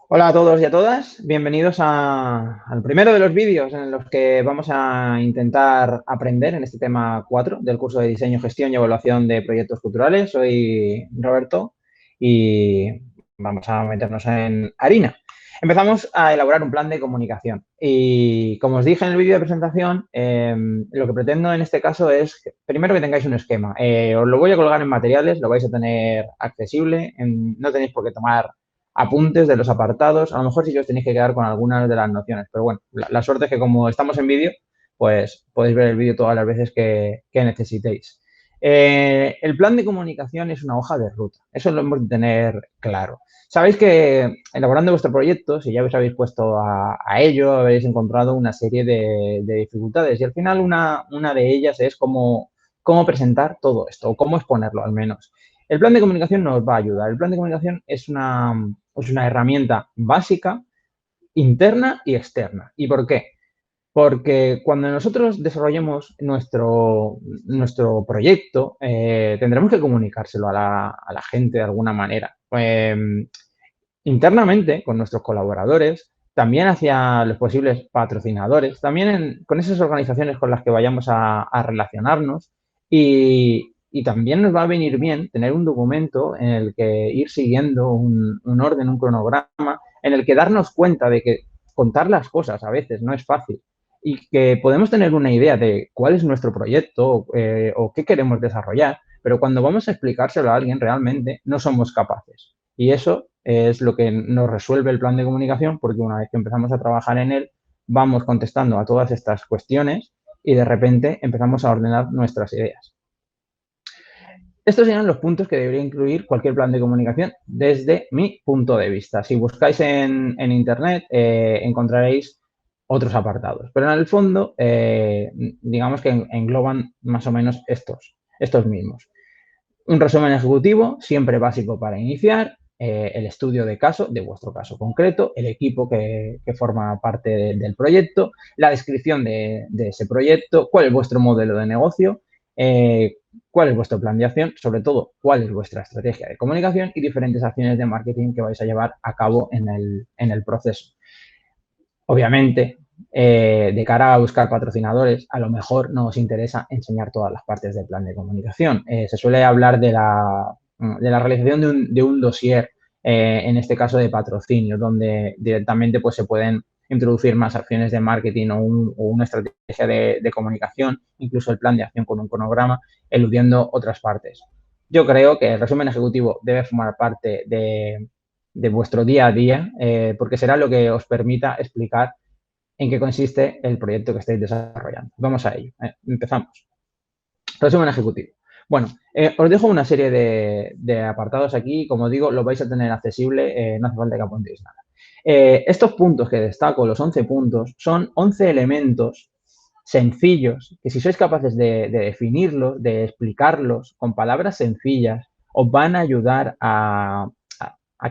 Hola a todos y a todas, bienvenidos al primero de los vídeos en los que vamos a intentar aprender en este tema 4 del curso de Diseño, Gestión y Evaluación de Proyectos Culturales. Soy Roberto y vamos a meternos en harina. Empezamos a elaborar un plan de comunicación y, como os dije en el vídeo de presentación, lo que pretendo en este caso es, primero, que tengáis un esquema. Os lo voy a colgar en materiales, lo vais a tener accesible, no tenéis por qué tomar apuntes de los apartados. A lo mejor sí que os tenéis que quedar con algunas de las nociones, pero bueno, la suerte es que como estamos en vídeo, pues podéis ver el vídeo todas las veces que necesitéis. El plan de comunicación es una hoja de ruta, eso lo hemos de tener claro. Sabéis que elaborando vuestro proyecto, si ya os habéis puesto a ello, habéis encontrado una serie de dificultades y al final una de ellas es cómo presentar todo esto o cómo exponerlo al menos. El plan de comunicación nos va a ayudar. El plan de comunicación es una herramienta básica, interna y externa. ¿Y por qué? Porque cuando nosotros desarrollemos nuestro proyecto, tendremos que comunicárselo a la gente de alguna manera. Internamente, con nuestros colaboradores, también hacia los posibles patrocinadores, también con esas organizaciones con las que vayamos a relacionarnos y también nos va a venir bien tener un documento en el que ir siguiendo un orden, un cronograma, en el que darnos cuenta de que contar las cosas a veces no es fácil y que podemos tener una idea de cuál es nuestro proyecto o qué queremos desarrollar, pero cuando vamos a explicárselo a alguien realmente no somos capaces. Y eso es lo que nos resuelve el plan de comunicación, porque una vez que empezamos a trabajar en él, vamos contestando a todas estas cuestiones y de repente empezamos a ordenar nuestras ideas. Estos serían los puntos que debería incluir cualquier plan de comunicación desde mi punto de vista. Si buscáis en Internet, encontraréis otros apartados, pero en el fondo, digamos que engloban más o menos estos mismos. Un resumen ejecutivo, siempre básico para iniciar, el estudio de caso, de vuestro caso concreto, el equipo que forma parte del proyecto, la descripción de ese proyecto, cuál es vuestro modelo de negocio, cuál es vuestro plan de acción, sobre todo cuál es vuestra estrategia de comunicación y diferentes acciones de marketing que vais a llevar a cabo en el proceso. Obviamente, de cara a buscar patrocinadores, a lo mejor no os interesa enseñar todas las partes del plan de comunicación. Se suele hablar de la realización de un dossier, en este caso de patrocinio, donde directamente pues, se pueden introducir más acciones de marketing o una estrategia de comunicación, incluso el plan de acción con un cronograma, eludiendo otras partes. Yo creo que el resumen ejecutivo debe formar parte de vuestro día a día, porque será lo que os permita explicar en qué consiste el proyecto que estáis desarrollando. Vamos a ello. Empezamos. Resumen ejecutivo. Bueno, os dejo una serie de apartados aquí. Como digo, lo vais a tener accesible, no hace falta que apuntéis nada. Estos puntos que destaco, los 11 puntos, son 11 elementos sencillos que si sois capaces de definirlos, de explicarlos con palabras sencillas, os van a ayudar a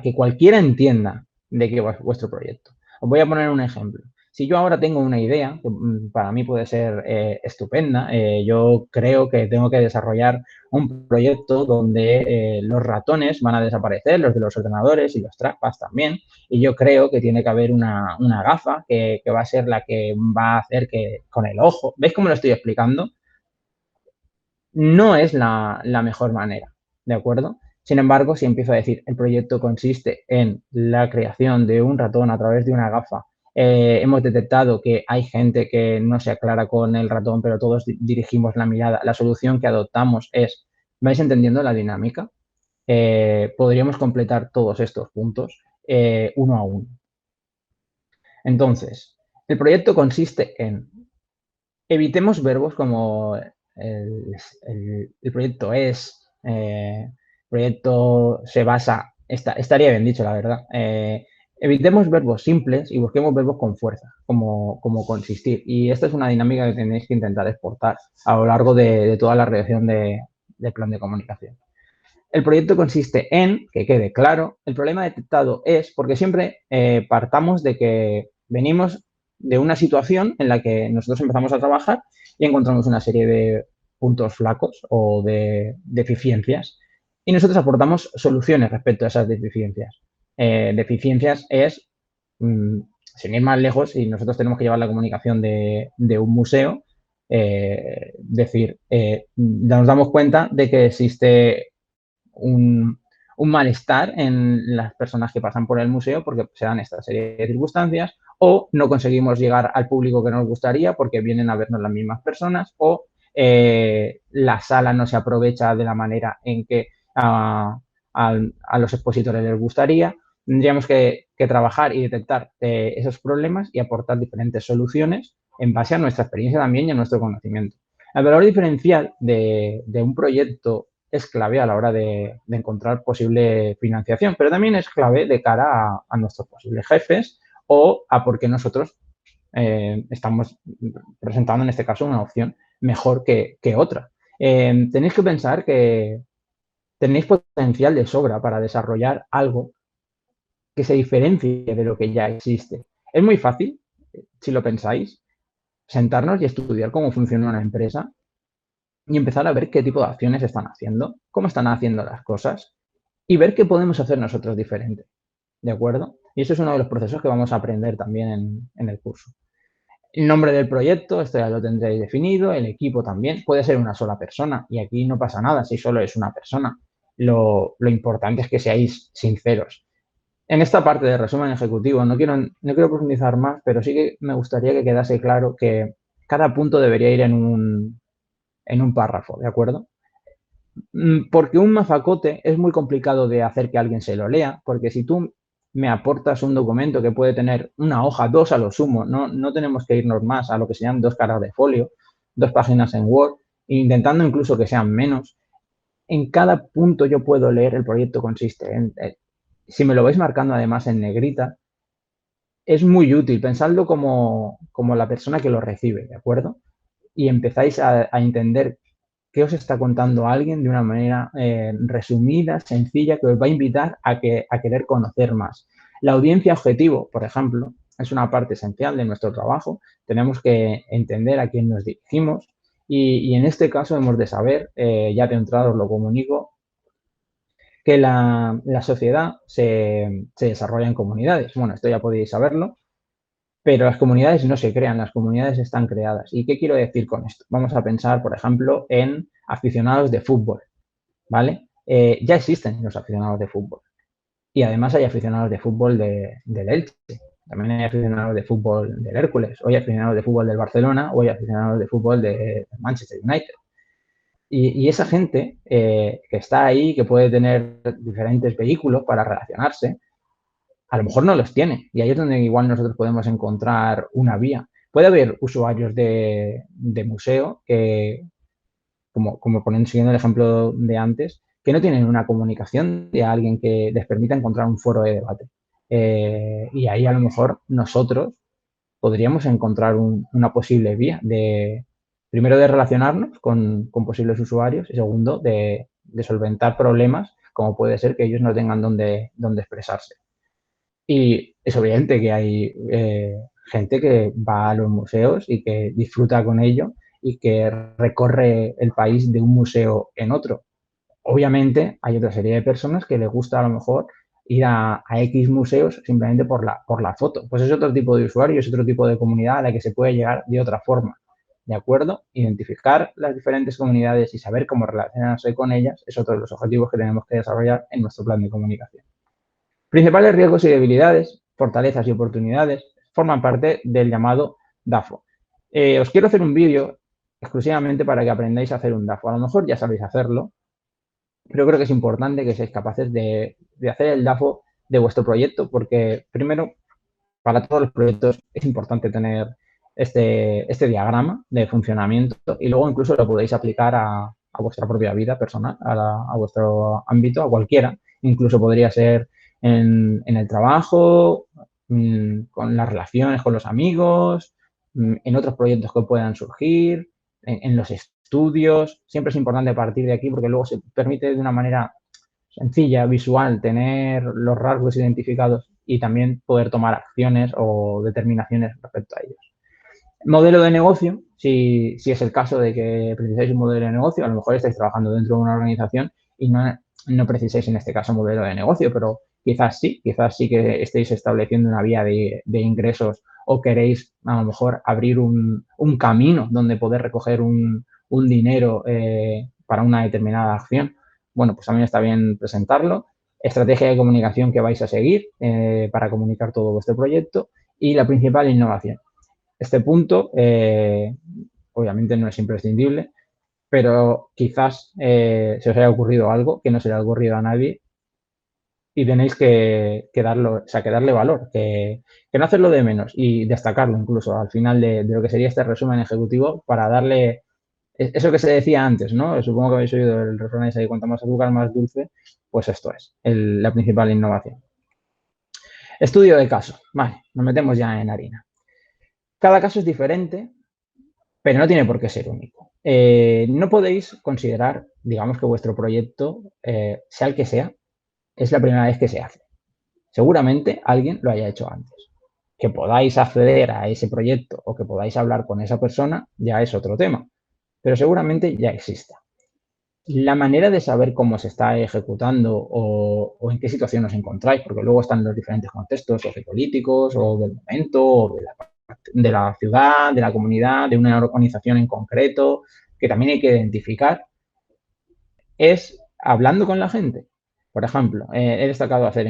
que cualquiera entienda de qué va vuestro proyecto. Os voy a poner un ejemplo. Si yo ahora tengo una idea, que para mí puede ser estupenda, yo creo que tengo que desarrollar un proyecto donde los ratones van a desaparecer, los de los ordenadores y los trackpads también, y yo creo que tiene que haber una gafa que va a ser la que va a hacer que con el ojo, ¿veis cómo lo estoy explicando? No es la mejor manera, ¿de acuerdo? Sin embargo, si empiezo a decir, el proyecto consiste en la creación de un ratón a través de una gafa, hemos detectado que hay gente que no se aclara con el ratón, pero todos dirigimos la mirada, la solución que adoptamos es, ¿vais entendiendo la dinámica? Podríamos completar todos estos puntos uno a uno. Entonces, el proyecto consiste en evitemos verbos como el proyecto es, el proyecto se basa, estaría bien dicho, la verdad. Evitemos verbos simples y busquemos verbos con fuerza, como consistir. Y esta es una dinámica que tenéis que intentar exportar a lo largo de toda la redacción del plan de comunicación. El proyecto consiste en, que quede claro, el problema detectado es, porque siempre partamos de que venimos de una situación en la que nosotros empezamos a trabajar y encontramos una serie puntos flacos o de deficiencias y nosotros aportamos soluciones respecto a esas deficiencias. Deficiencias es, sin ir más lejos, si nosotros tenemos que llevar la comunicación de un museo, nos damos cuenta de que existe un malestar en las personas que pasan por el museo porque se dan esta serie de circunstancias, o no conseguimos llegar al público que nos gustaría porque vienen a vernos las mismas personas, o la sala no se aprovecha de la manera en que a los expositores les gustaría. Tendríamos que trabajar y detectar esos problemas y aportar diferentes soluciones en base a nuestra experiencia también y a nuestro conocimiento. El valor diferencial de un proyecto es clave a la hora de encontrar posible financiación, pero también es clave de cara a nuestros posibles jefes o a por qué nosotros estamos presentando en este caso una opción mejor que otra. Tenéis que pensar que tenéis potencial de sobra para desarrollar algo que se diferencie de lo que ya existe. Es muy fácil, si lo pensáis, sentarnos y estudiar cómo funciona una empresa y empezar a ver qué tipo de acciones están haciendo, cómo están haciendo las cosas y ver qué podemos hacer nosotros diferente. ¿De acuerdo? Y eso es uno de los procesos que vamos a aprender también en el curso. El nombre del proyecto, esto ya lo tendréis definido, el equipo también, puede ser una sola persona y aquí no pasa nada si solo es una persona. Lo importante es que seáis sinceros. En esta parte de resumen ejecutivo no quiero profundizar más, pero sí que me gustaría que quedase claro que cada punto debería ir en un párrafo, ¿de acuerdo? Porque un mazacote es muy complicado de hacer que alguien se lo lea, porque si tú me aportas un documento que puede tener una hoja, dos a lo sumo, no tenemos que irnos más a lo que sean 2 caras de folio, 2 páginas en Word, intentando incluso que sean menos. En cada punto yo puedo leer el proyecto consiste en, si me lo vais marcando además en negrita, es muy útil, pensadlo como la persona que lo recibe, ¿de acuerdo? Y empezáis a entender qué os está contando alguien de una manera resumida, sencilla, que os va a invitar a querer conocer más. La audiencia objetivo, por ejemplo, es una parte esencial de nuestro trabajo. Tenemos que entender a quién nos dirigimos y en este caso hemos de saber, ya de entrada os lo comunico, que la sociedad se desarrolla en comunidades. Bueno, esto ya podéis saberlo, pero las comunidades no se crean, las comunidades están creadas. ¿Y qué quiero decir con esto? Vamos a pensar, por ejemplo, en aficionados de fútbol, ¿vale? Ya existen los aficionados de fútbol. Y además hay aficionados de fútbol del Elche. También hay aficionados de fútbol del Hércules. O hay aficionados de fútbol del Barcelona. O hay aficionados de fútbol de Manchester United. Y esa gente que está ahí, que puede tener diferentes vehículos para relacionarse, a lo mejor no los tiene. Y ahí es donde igual nosotros podemos encontrar una vía. Puede haber usuarios de museo que, como poniendo, siguiendo el ejemplo de antes, que no tienen una comunicación de alguien que les permita encontrar un foro de debate. Y ahí a lo mejor nosotros podríamos encontrar una posible vía primero, de relacionarnos con posibles usuarios y segundo, de solventar problemas como puede ser que ellos no tengan dónde expresarse. Y es evidente que hay gente que va a los museos y que disfruta con ello y que recorre el país de un museo en otro. Obviamente hay otra serie de personas que les gusta a lo mejor ir a X museos simplemente por la foto. Pues es otro tipo de usuario, es otro tipo de comunidad a la que se puede llegar de otra forma. ¿De acuerdo? Identificar las diferentes comunidades y saber cómo relacionarse con ellas es otro de los objetivos que tenemos que desarrollar en nuestro plan de comunicación. Principales riesgos y debilidades, fortalezas y oportunidades forman parte del llamado DAFO. Os quiero hacer un vídeo exclusivamente para que aprendáis a hacer un DAFO. A lo mejor ya sabéis hacerlo, pero creo que es importante que seáis capaces de hacer el DAFO de vuestro proyecto, porque primero, para todos los proyectos es importante tener este diagrama de funcionamiento y luego incluso lo podéis aplicar a vuestra propia vida personal, a vuestro ámbito, a cualquiera. Incluso podría ser en el trabajo, con las relaciones con los amigos, en otros proyectos que puedan surgir, en los estudios. Siempre es importante partir de aquí porque luego se permite de una manera sencilla, visual, tener los rasgos identificados y también poder tomar acciones o determinaciones respecto a ellos. Modelo de negocio, si es el caso de que precisáis un modelo de negocio, a lo mejor estáis trabajando dentro de una organización y no precisáis en este caso un modelo de negocio, pero quizás sí que estéis estableciendo una vía de ingresos o queréis a lo mejor abrir un camino donde poder recoger un dinero para una determinada acción. Bueno, pues también está bien presentarlo. Estrategia de comunicación que vais a seguir para comunicar todo vuestro proyecto y la principal innovación. Este punto, obviamente, no es imprescindible, pero quizás se os haya ocurrido algo que no se le ha ocurrido a nadie y tenéis que darle valor, que no hacerlo de menos y destacarlo incluso al final de lo que sería este resumen ejecutivo para darle eso que se decía antes, ¿no? Supongo que habéis oído el refrán ese de cuanto más azúcar, más dulce, pues esto es la principal innovación. Estudio de caso. Vale, nos metemos ya en harina. Cada caso es diferente, pero no tiene por qué ser único. No podéis considerar, digamos, que vuestro proyecto, sea el que sea, es la primera vez que se hace. Seguramente alguien lo haya hecho antes. Que podáis acceder a ese proyecto o que podáis hablar con esa persona ya es otro tema, pero seguramente ya exista. La manera de saber cómo se está ejecutando o en qué situación os encontráis, porque luego están los diferentes contextos sociopolíticos o del momento o de la ciudad, de la comunidad, de una organización en concreto, que también hay que identificar, es hablando con la gente. Por ejemplo, he destacado hacer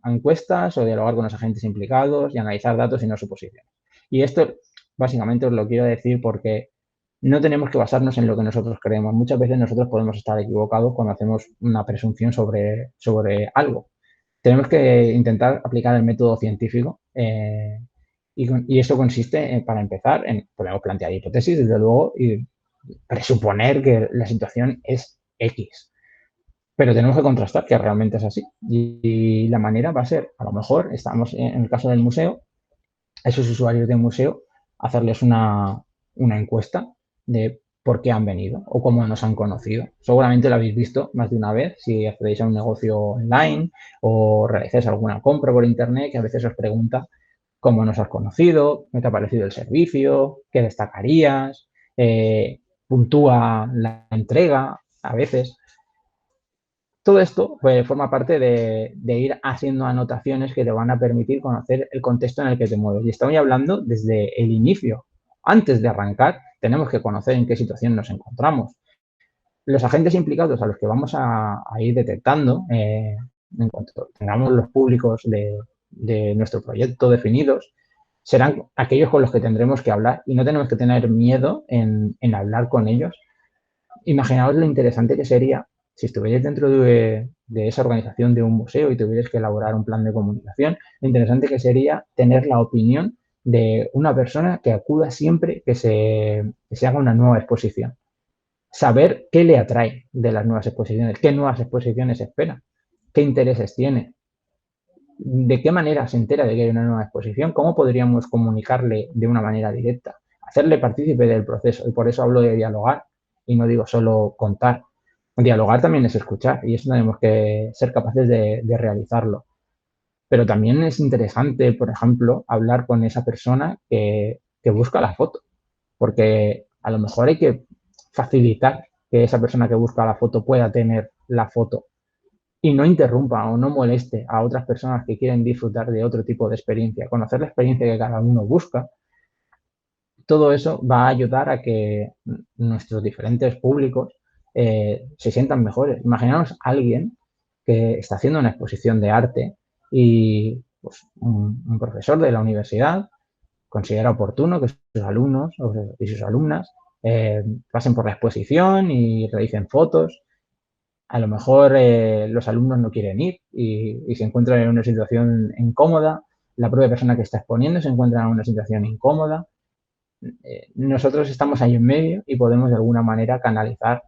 encuestas o dialogar con los agentes implicados y analizar datos y no suposiciones. Y esto básicamente os lo quiero decir porque no tenemos que basarnos en lo que nosotros creemos. Muchas veces nosotros podemos estar equivocados cuando hacemos una presunción sobre algo. Tenemos que intentar aplicar el método científico y eso consiste, para empezar, podemos plantear hipótesis, desde luego, y presuponer que la situación es X. Pero tenemos que contrastar que realmente es así. Y la manera va a ser, a lo mejor, estamos en el caso del museo, a esos usuarios del museo, hacerles una encuesta de por qué han venido o cómo nos han conocido. Seguramente lo habéis visto más de una vez si accedéis a un negocio online o realizáis alguna compra por internet, que a veces os pregunta cómo nos has conocido, qué te ha parecido el servicio, qué destacarías, puntúa la entrega a veces. Todo esto pues, forma parte de ir haciendo anotaciones que te van a permitir conocer el contexto en el que te mueves. Y estamos hablando desde el inicio. Antes de arrancar, tenemos que conocer en qué situación nos encontramos. Los agentes implicados a los que vamos a ir detectando, en cuanto tengamos los públicos de nuestro proyecto definidos, serán aquellos con los que tendremos que hablar y no tenemos que tener miedo en hablar con ellos. Imaginaos lo interesante que sería si estuvierais dentro de esa organización de un museo y tuvierais que elaborar un plan de comunicación, lo interesante que sería tener la opinión de una persona que acuda siempre que se haga una nueva exposición. Saber qué le atrae de las nuevas exposiciones, qué nuevas exposiciones espera, qué intereses tiene, de qué manera se entera de que hay una nueva exposición, cómo podríamos comunicarle de una manera directa, hacerle partícipe del proceso. Y por eso hablo de dialogar y no digo solo contar. Dialogar también es escuchar y eso tenemos que ser capaces de realizarlo. Pero también es interesante, por ejemplo, hablar con esa persona que busca la foto, porque a lo mejor hay que facilitar que esa persona que busca la foto pueda tener la foto y no interrumpa o no moleste a otras personas que quieren disfrutar de otro tipo de experiencia, conocer la experiencia que cada uno busca. Todo eso va a ayudar a que nuestros diferentes públicos se sientan mejores. Imaginaos a alguien que está haciendo una exposición de arte y pues, un profesor de la universidad considera oportuno que sus alumnos y sus alumnas pasen por la exposición y realicen fotos. A lo mejor los alumnos no quieren ir y se encuentran en una situación incómoda. La propia persona que está exponiendo se encuentra en una situación incómoda. Nosotros estamos ahí en medio y podemos de alguna manera canalizar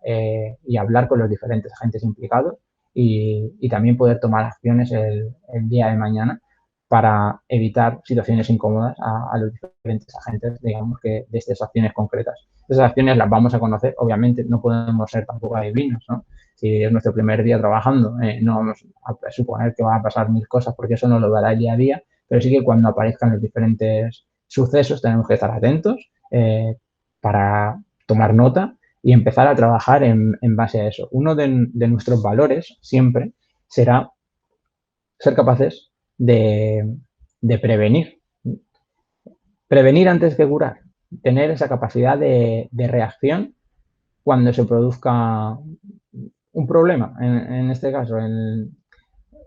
y hablar con los diferentes agentes implicados y también poder tomar acciones el día de mañana para evitar situaciones incómodas a los diferentes agentes, digamos, que de estas acciones concretas. Esas acciones las vamos a conocer, obviamente no podemos ser tampoco adivinos, ¿no? Si es nuestro primer día trabajando, no vamos a suponer que van a pasar mil cosas porque eso no lo dará el día a día, pero sí que cuando aparezcan los diferentes sucesos tenemos que estar atentos, para tomar nota y empezar a trabajar en base a eso. Uno de nuestros valores siempre será ser capaces de prevenir. Prevenir antes que curar. Tener esa capacidad de reacción cuando se produzca un problema. En este caso,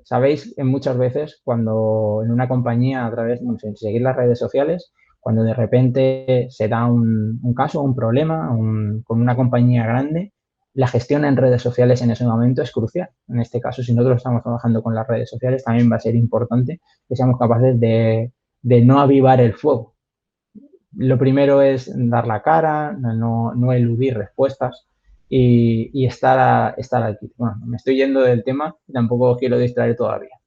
sabéis, en muchas veces cuando en una compañía, a través, no sé, seguir las redes sociales, cuando de repente se da un caso, un problema con una compañía grande, la gestión en redes sociales en ese momento es crucial. En este caso, si nosotros estamos trabajando con las redes sociales, también va a ser importante que seamos capaces de no avivar el fuego. Lo primero es dar la cara, no eludir respuestas y estar aquí. Bueno, me estoy yendo del tema y tampoco quiero distraer todavía.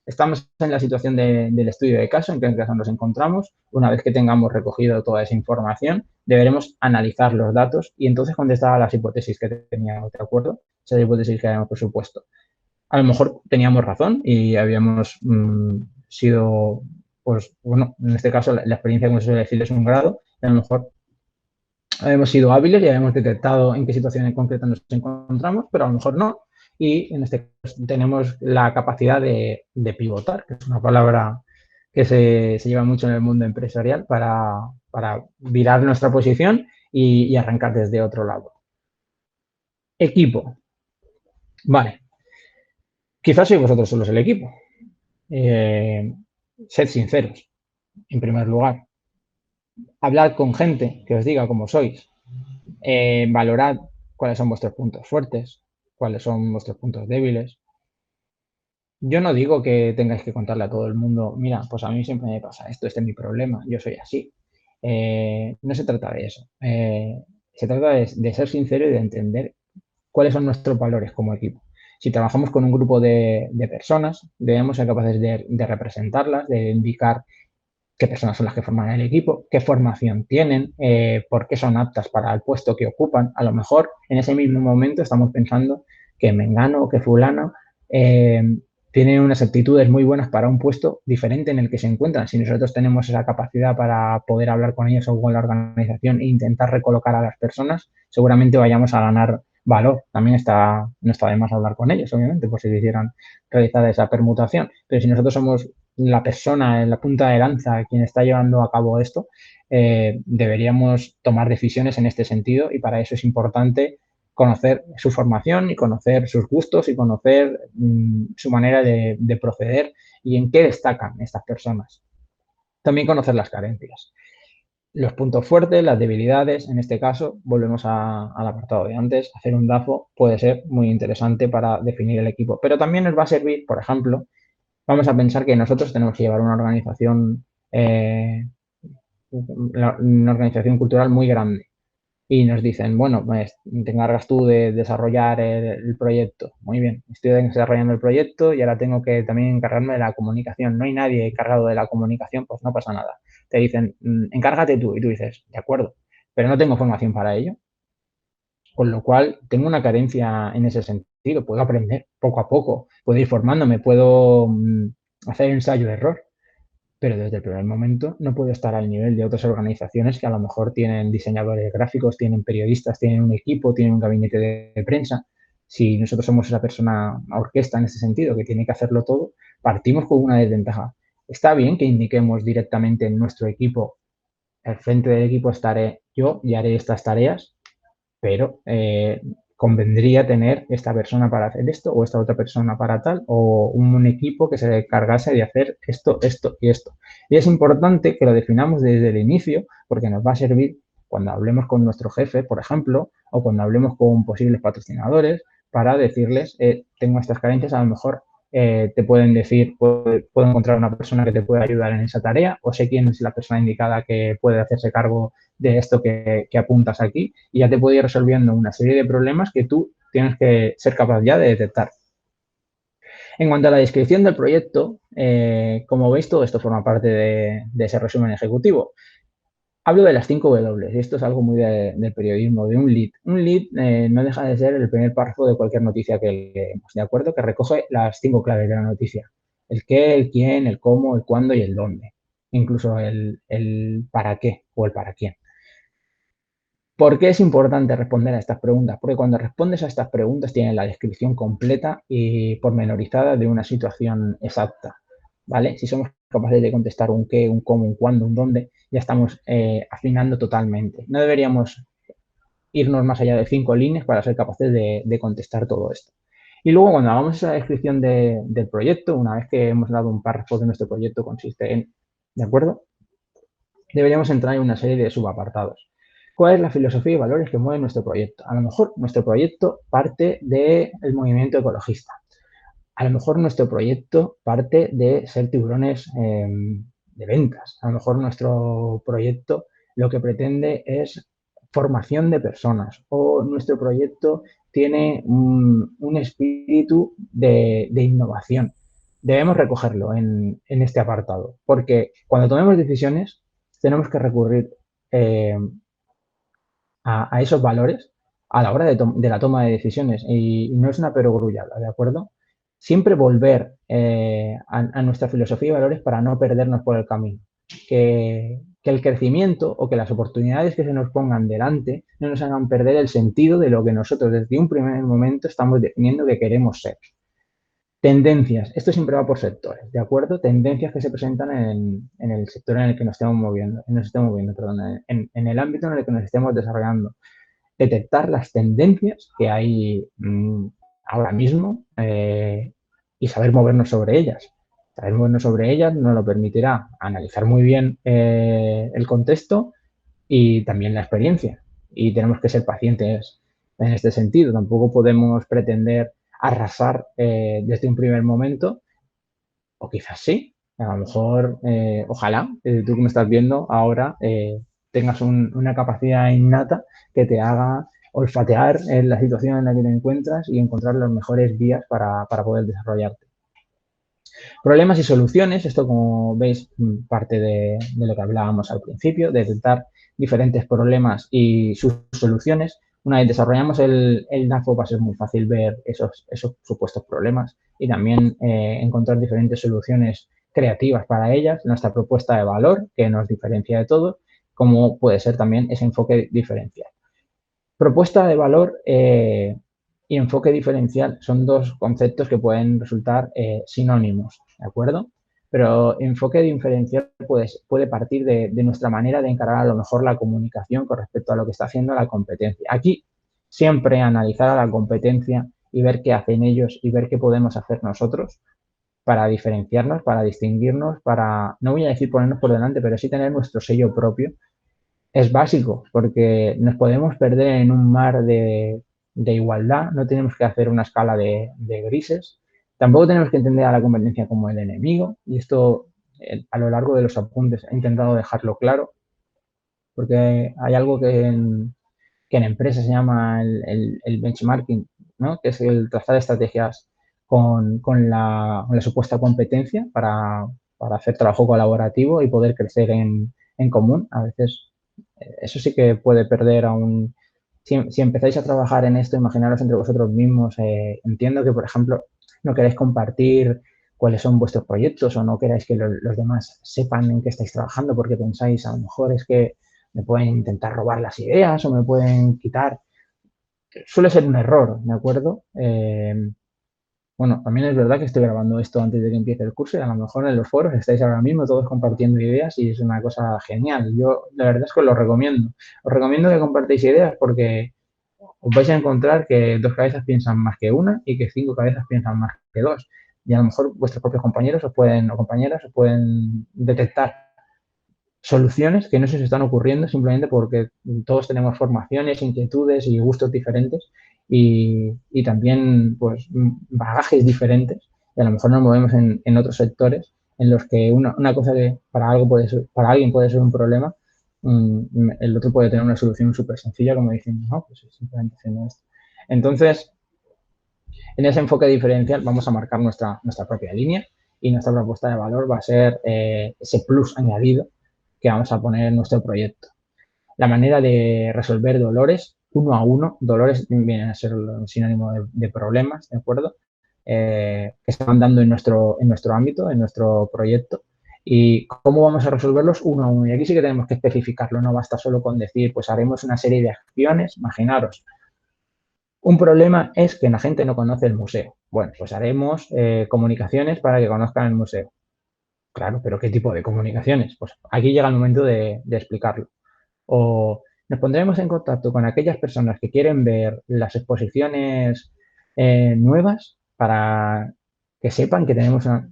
Estamos en la situación del estudio de caso, en qué caso nos encontramos. Una vez que tengamos recogido toda esa información, deberemos analizar los datos y entonces contestar a las hipótesis que teníamos, ¿de acuerdo? Esas hipótesis que habíamos presupuesto. A lo mejor teníamos razón y habíamos sido, pues bueno, en este caso la experiencia, como se suele decir, es un grado. A lo mejor habíamos sido hábiles y habíamos detectado en qué situación en concreto nos encontramos, pero a lo mejor no. Y en este caso tenemos la capacidad de pivotar, que es una palabra que se lleva mucho en el mundo empresarial para virar nuestra posición y arrancar desde otro lado. Equipo. Vale. Quizás sois vosotros solos el equipo. Sed sinceros, en primer lugar. Hablad con gente que os diga cómo sois. Valorad cuáles son vuestros puntos fuertes, cuáles son vuestros puntos débiles. Yo no digo que tengáis que contarle a todo el mundo, mira, pues a mí siempre me pasa esto, este es mi problema, yo soy así. No se trata de eso. Se trata de ser sincero y de entender cuáles son nuestros valores como equipo. Si trabajamos con un grupo de personas, debemos ser capaces de representarlas, de indicar qué personas son las que forman el equipo, qué formación tienen, por qué son aptas para el puesto que ocupan. A lo mejor en ese mismo momento estamos pensando que Mengano o que Fulano tienen unas actitudes muy buenas para un puesto diferente en el que se encuentran. Si nosotros tenemos esa capacidad para poder hablar con ellos o con la organización e intentar recolocar a las personas, seguramente vayamos a ganar valor. También no está de más hablar con ellos, obviamente, por si quisieran realizar esa permutación. Pero si nosotros somos la persona en la punta de lanza quien está llevando a cabo esto, deberíamos tomar decisiones en este sentido y para eso es importante conocer su formación y conocer sus gustos y conocer su manera de proceder y en qué destacan estas personas. También conocer las carencias. Los puntos fuertes, las debilidades, en este caso, volvemos al apartado de antes, hacer un DAFO puede ser muy interesante para definir el equipo, pero también nos va a servir, por ejemplo, vamos a pensar que nosotros tenemos que llevar una organización cultural muy grande y nos dicen, bueno, pues te encargas tú de desarrollar el proyecto. Muy bien, estoy desarrollando el proyecto y ahora tengo que también encargarme de la comunicación. No hay nadie encargado de la comunicación, pues no pasa nada. Te dicen, encárgate tú y tú dices, de acuerdo, pero no tengo formación para ello. Con lo cual, tengo una carencia en ese sentido. Puedo aprender poco a poco, puedo ir formándome, puedo hacer ensayo-error, pero desde el primer momento no puedo estar al nivel de otras organizaciones que a lo mejor tienen diseñadores gráficos, tienen periodistas, tienen un equipo, tienen un gabinete de prensa. Si nosotros somos esa persona orquesta en ese sentido que tiene que hacerlo todo, partimos con una desventaja. Está bien que indiquemos directamente en nuestro equipo, al frente del equipo estaré yo y haré estas tareas, pero convendría tener esta persona para hacer esto o esta otra persona para tal o un equipo que se encargase de hacer esto, esto y esto. Y es importante que lo definamos desde el inicio porque nos va a servir cuando hablemos con nuestro jefe, por ejemplo, o cuando hablemos con posibles patrocinadores para decirles, tengo estas carencias, a lo mejor te pueden decir, puedo encontrar una persona que te pueda ayudar en esa tarea o sé quién es la persona indicada que puede hacerse cargo de esto que apuntas aquí y ya te puede ir resolviendo una serie de problemas que tú tienes que ser capaz ya de detectar. En cuanto a la descripción del proyecto, como veis, todo esto forma parte de ese resumen ejecutivo. Hablo de las 5 W, y esto es algo muy del periodismo, de un lead. Un lead no deja de ser el primer párrafo de cualquier noticia que leemos, ¿de acuerdo? Que recoge las 5 claves de la noticia. El qué, el quién, el cómo, el cuándo y el dónde. Incluso el para qué o el para quién. ¿Por qué es importante responder a estas preguntas? Porque cuando respondes a estas preguntas tienes la descripción completa y pormenorizada de una situación exacta, ¿vale? Si somos capaces de contestar un qué, un cómo, un cuándo, un dónde, ya estamos afinando totalmente. No deberíamos irnos más allá de 5 líneas para ser capaces de contestar todo esto. Y luego, cuando hagamos esa descripción del proyecto, una vez que hemos dado un párrafo de nuestro proyecto consiste en, ¿de acuerdo? Deberíamos entrar en una serie de subapartados. ¿Cuál es la filosofía y valores que mueven nuestro proyecto? A lo mejor nuestro proyecto parte del movimiento ecologista. A lo mejor nuestro proyecto parte de ser tiburones de ventas. A lo mejor nuestro proyecto lo que pretende es formación de personas, o nuestro proyecto tiene un espíritu de innovación. Debemos recogerlo en este apartado, porque cuando tomemos decisiones tenemos que recurrir eh, a esos valores a la hora de la toma de decisiones, y no es una perogrullada, ¿de acuerdo? Siempre volver a nuestra filosofía y valores para no perdernos por el camino. Que el crecimiento o que las oportunidades que se nos pongan delante no nos hagan perder el sentido de lo que nosotros desde un primer momento estamos definiendo que queremos ser. Tendencias. Esto siempre va por sectores, ¿de acuerdo? Tendencias que se presentan en el sector en el que nos estemos moviendo, perdón, en el ámbito en el que nos estemos desarrollando. Detectar las tendencias que hay ahora mismo y saber movernos sobre ellas. Saber movernos sobre ellas nos lo permitirá analizar muy bien el contexto y también la experiencia. Y tenemos que ser pacientes en este sentido. Tampoco podemos pretender arrasar desde un primer momento, o quizás sí. A lo mejor, ojalá, tú que me estás viendo ahora, tengas una capacidad innata que te haga olfatear en la situación en la que te encuentras y encontrar las mejores vías para poder desarrollarte. Problemas y soluciones, esto como veis parte de lo que hablábamos al principio, de detectar diferentes problemas y sus soluciones. Una vez desarrollamos el NAFO va a ser muy fácil ver esos supuestos problemas y también encontrar diferentes soluciones creativas para ellas, nuestra propuesta de valor que nos diferencia de todo, como puede ser también ese enfoque diferencial. Propuesta de valor y enfoque diferencial son dos conceptos que pueden resultar sinónimos, ¿de acuerdo? Pero enfoque diferencial puede partir de nuestra manera de encarar a lo mejor la comunicación con respecto a lo que está haciendo la competencia. Aquí siempre analizar a la competencia y ver qué hacen ellos y ver qué podemos hacer nosotros para diferenciarnos, para distinguirnos, para, no voy a decir ponernos por delante, pero sí tener nuestro sello propio. Es básico, porque nos podemos perder en un mar de igualdad, no tenemos que hacer una escala de grises, tampoco tenemos que entender a la competencia como el enemigo, y esto a lo largo de los apuntes he intentado dejarlo claro, porque hay algo que en empresas se llama el benchmarking, ¿no? Que es el trazar estrategias con la supuesta competencia para hacer trabajo colaborativo y poder crecer en común. A veces eso sí que puede perder aún. Si empezáis a trabajar en esto, imaginaros entre vosotros mismos. Entiendo que, por ejemplo, no queréis compartir cuáles son vuestros proyectos o no queráis que los demás sepan en qué estáis trabajando porque pensáis, a lo mejor es que me pueden intentar robar las ideas o me pueden quitar. Suele ser un error, ¿de acuerdo? Bueno, también es verdad que estoy grabando esto antes de que empiece el curso y a lo mejor en los foros estáis ahora mismo todos compartiendo ideas y es una cosa genial. Yo la verdad es que os lo recomiendo. Os recomiendo que compartáis ideas porque os vais a encontrar que dos cabezas piensan más que una y que cinco cabezas piensan más que dos. Y a lo mejor vuestros propios compañeros o compañeras os pueden detectar soluciones que no se os están ocurriendo simplemente porque todos tenemos formaciones, inquietudes y gustos diferentes y también pues bagajes diferentes y a lo mejor nos movemos en otros sectores en los que una cosa que para algo para alguien puede ser un problema, el otro puede tener una solución súper sencilla como diciendo, no, pues simplemente haciendo esto. Entonces, en ese enfoque diferencial vamos a marcar nuestra propia línea y nuestra propuesta de valor va a ser ese plus añadido que vamos a poner en nuestro proyecto. La manera de resolver dolores uno a uno, dolores vienen a ser un sinónimo de problemas, ¿de acuerdo? Que se van dando en nuestro ámbito, en nuestro proyecto ¿Y cómo vamos a resolverlos uno a uno? Y aquí sí que tenemos que especificarlo, no basta solo con decir, pues haremos una serie de acciones. Imaginaros, un problema es que la gente no conoce el museo. Bueno, pues haremos comunicaciones para que conozcan el museo. Claro, pero ¿qué tipo de comunicaciones? Pues aquí llega el momento de explicarlo. O nos pondremos en contacto con aquellas personas que quieren ver las exposiciones nuevas para que sepan que tenemos una...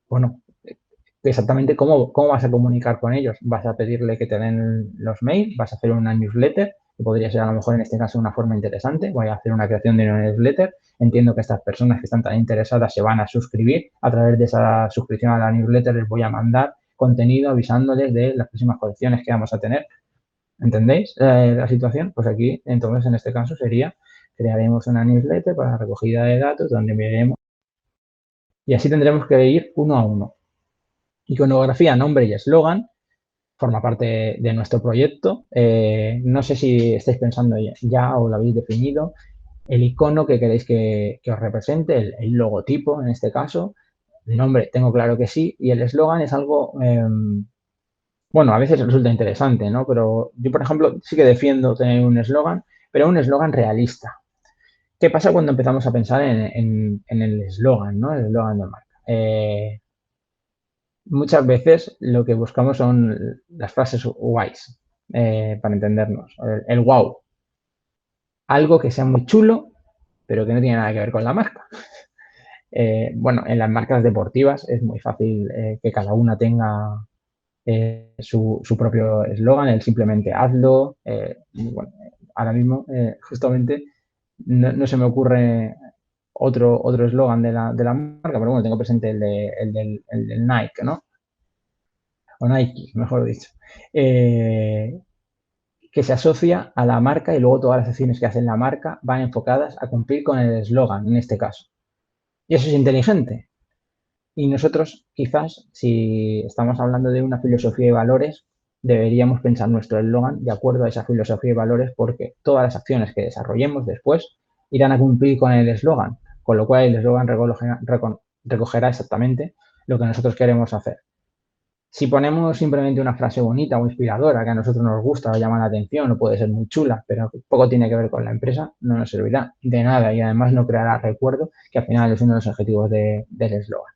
Bueno, exactamente cómo vas a comunicar con ellos. ¿Vas a pedirle que te den los mails? ¿Vas a hacer una newsletter? Que podría ser a lo mejor en este caso una forma interesante. Voy a hacer una creación de una newsletter. Entiendo que estas personas que están tan interesadas se van a suscribir. A través de esa suscripción a la newsletter les voy a mandar contenido avisándoles de las próximas colecciones que vamos a tener. ¿Entendéis la situación? Pues aquí, entonces, en este caso sería, crearemos una newsletter para la recogida de datos donde enviaremos y así tendremos que ir uno a uno. Iconografía, nombre y eslogan forma parte de nuestro proyecto. No sé si estáis pensando ya o lo habéis definido. El icono que queréis que os represente, el logotipo en este caso. El nombre, tengo claro que sí. Y el eslogan es algo, bueno, a veces resulta interesante, ¿no? Pero yo, por ejemplo, sí que defiendo tener un eslogan, pero un eslogan realista. ¿Qué pasa cuando empezamos a pensar en el eslogan, ¿no? El eslogan de marca. Muchas veces lo que buscamos son las frases guays, para entendernos. El wow. Algo que sea muy chulo, pero que no tiene nada que ver con la marca. Bueno, en las marcas deportivas es muy fácil que cada una tenga su propio eslogan, el simplemente hazlo. Bueno, ahora mismo, justamente, no se me ocurre otro eslogan de la marca, pero bueno, tengo presente el del Nike, ¿no? O Nike, mejor dicho. Que se asocia a la marca y luego todas las acciones que hace la marca van enfocadas a cumplir con el eslogan, en este caso. Y eso es inteligente. Y nosotros, quizás, si estamos hablando de una filosofía y valores, deberíamos pensar nuestro eslogan de acuerdo a esa filosofía y valores porque todas las acciones que desarrollemos después irán a cumplir con el eslogan, con lo cual el eslogan recogerá exactamente lo que nosotros queremos hacer. Si ponemos simplemente una frase bonita o inspiradora que a nosotros nos gusta o llama la atención o puede ser muy chula, pero poco tiene que ver con la empresa, no nos servirá de nada y además no creará recuerdo, que al final es uno de los objetivos del eslogan.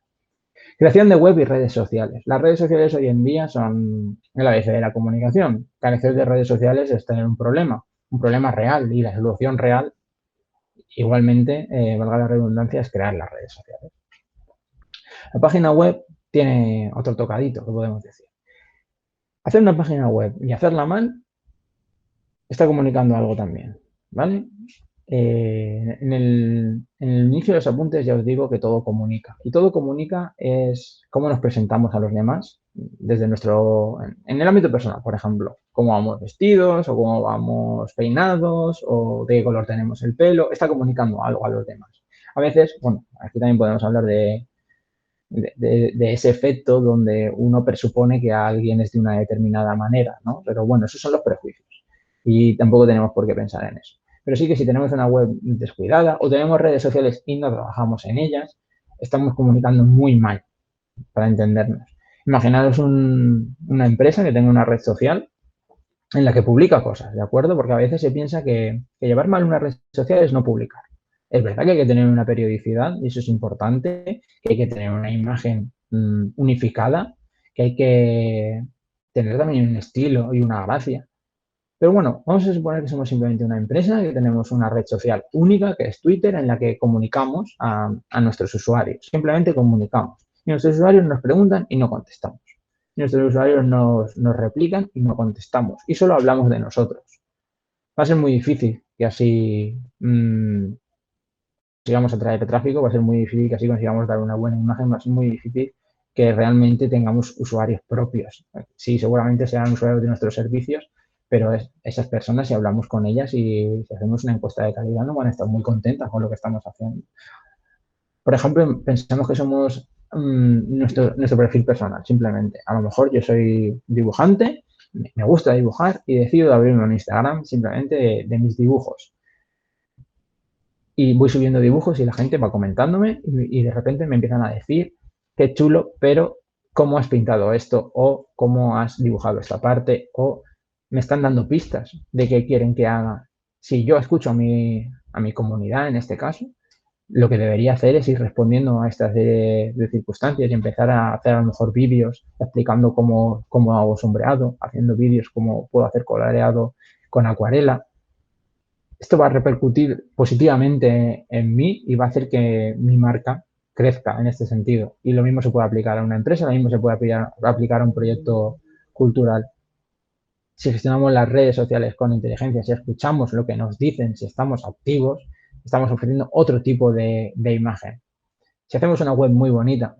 Creación de web y redes sociales. Las redes sociales hoy en día son el ABC de la comunicación. Carecer de redes sociales es tener un problema real y la solución real, igualmente, valga la redundancia, es crear las redes sociales. La página web tiene otro tocadito, que podemos decir. Hacer una página web y hacerla mal está comunicando algo también, ¿vale? En el inicio de los apuntes ya os digo que todo comunica. Y todo comunica es cómo nos presentamos a los demás desde en el ámbito personal, por ejemplo, cómo vamos vestidos o cómo vamos peinados o de qué color tenemos el pelo. Está comunicando algo a los demás. A veces, bueno, aquí también podemos hablar de ese efecto donde uno presupone que alguien es de una determinada manera, ¿no? Pero bueno, esos son los prejuicios y tampoco tenemos por qué pensar en eso. Pero sí que si tenemos una web descuidada o tenemos redes sociales y no trabajamos en ellas, estamos comunicando muy mal, para entendernos. Imaginaros una empresa que tenga una red social en la que publica cosas, ¿de acuerdo? Porque a veces se piensa que llevar mal una red social es no publicar. Es verdad que hay que tener una periodicidad y eso es importante, que hay que tener una imagen unificada, que hay que tener también un estilo y una gracia. Pero bueno, vamos a suponer que somos simplemente una empresa, que tenemos una red social única, que es Twitter, en la que comunicamos a nuestros usuarios. Simplemente comunicamos. Y nuestros usuarios nos preguntan y no contestamos. Nuestros usuarios nos replican y no contestamos. Y solo hablamos de nosotros. Va a ser muy difícil que así consigamos atraer tráfico, va a ser muy difícil que así consigamos dar una buena imagen, va a ser muy difícil que realmente tengamos usuarios propios. Sí, seguramente serán usuarios de nuestros servicios, pero esas personas, si hablamos con ellas y si hacemos una encuesta de calidad, no van a estar muy contentas con lo que estamos haciendo. Por ejemplo, pensamos que somos nuestro perfil personal, simplemente. A lo mejor yo soy dibujante, me gusta dibujar y decido abrirme un Instagram simplemente de mis dibujos. Y voy subiendo dibujos y la gente va comentándome y de repente me empiezan a decir qué chulo, pero cómo has pintado esto o cómo has dibujado esta parte o me están dando pistas de qué quieren que haga. Si yo escucho a mi comunidad en este caso, lo que debería hacer es ir respondiendo a esta serie de circunstancias y empezar a hacer a lo mejor vídeos explicando cómo hago sombreado, haciendo vídeos cómo puedo hacer coloreado con acuarela. Esto va a repercutir positivamente en mí y va a hacer que mi marca crezca en este sentido. Y lo mismo se puede aplicar a una empresa, lo mismo se puede aplicar a un proyecto cultural. Si gestionamos las redes sociales con inteligencia, si escuchamos lo que nos dicen, si estamos activos, estamos ofreciendo otro tipo de imagen. Si hacemos una web muy bonita,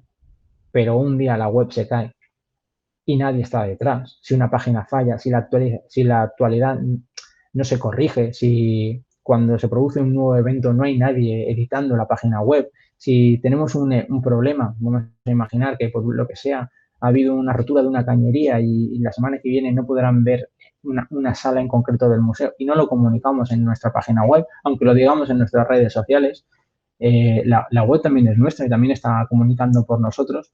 pero un día la web se cae y nadie está detrás, si una página falla, si la actualidad no se corrige, si cuando se produce un nuevo evento no hay nadie editando la página web, si tenemos un problema, vamos a imaginar que por lo que sea ha habido una rotura de una cañería y la semana que viene no podrán ver una sala en concreto del museo y no lo comunicamos en nuestra página web, aunque lo digamos en nuestras redes sociales, la web también es nuestra y también está comunicando por nosotros.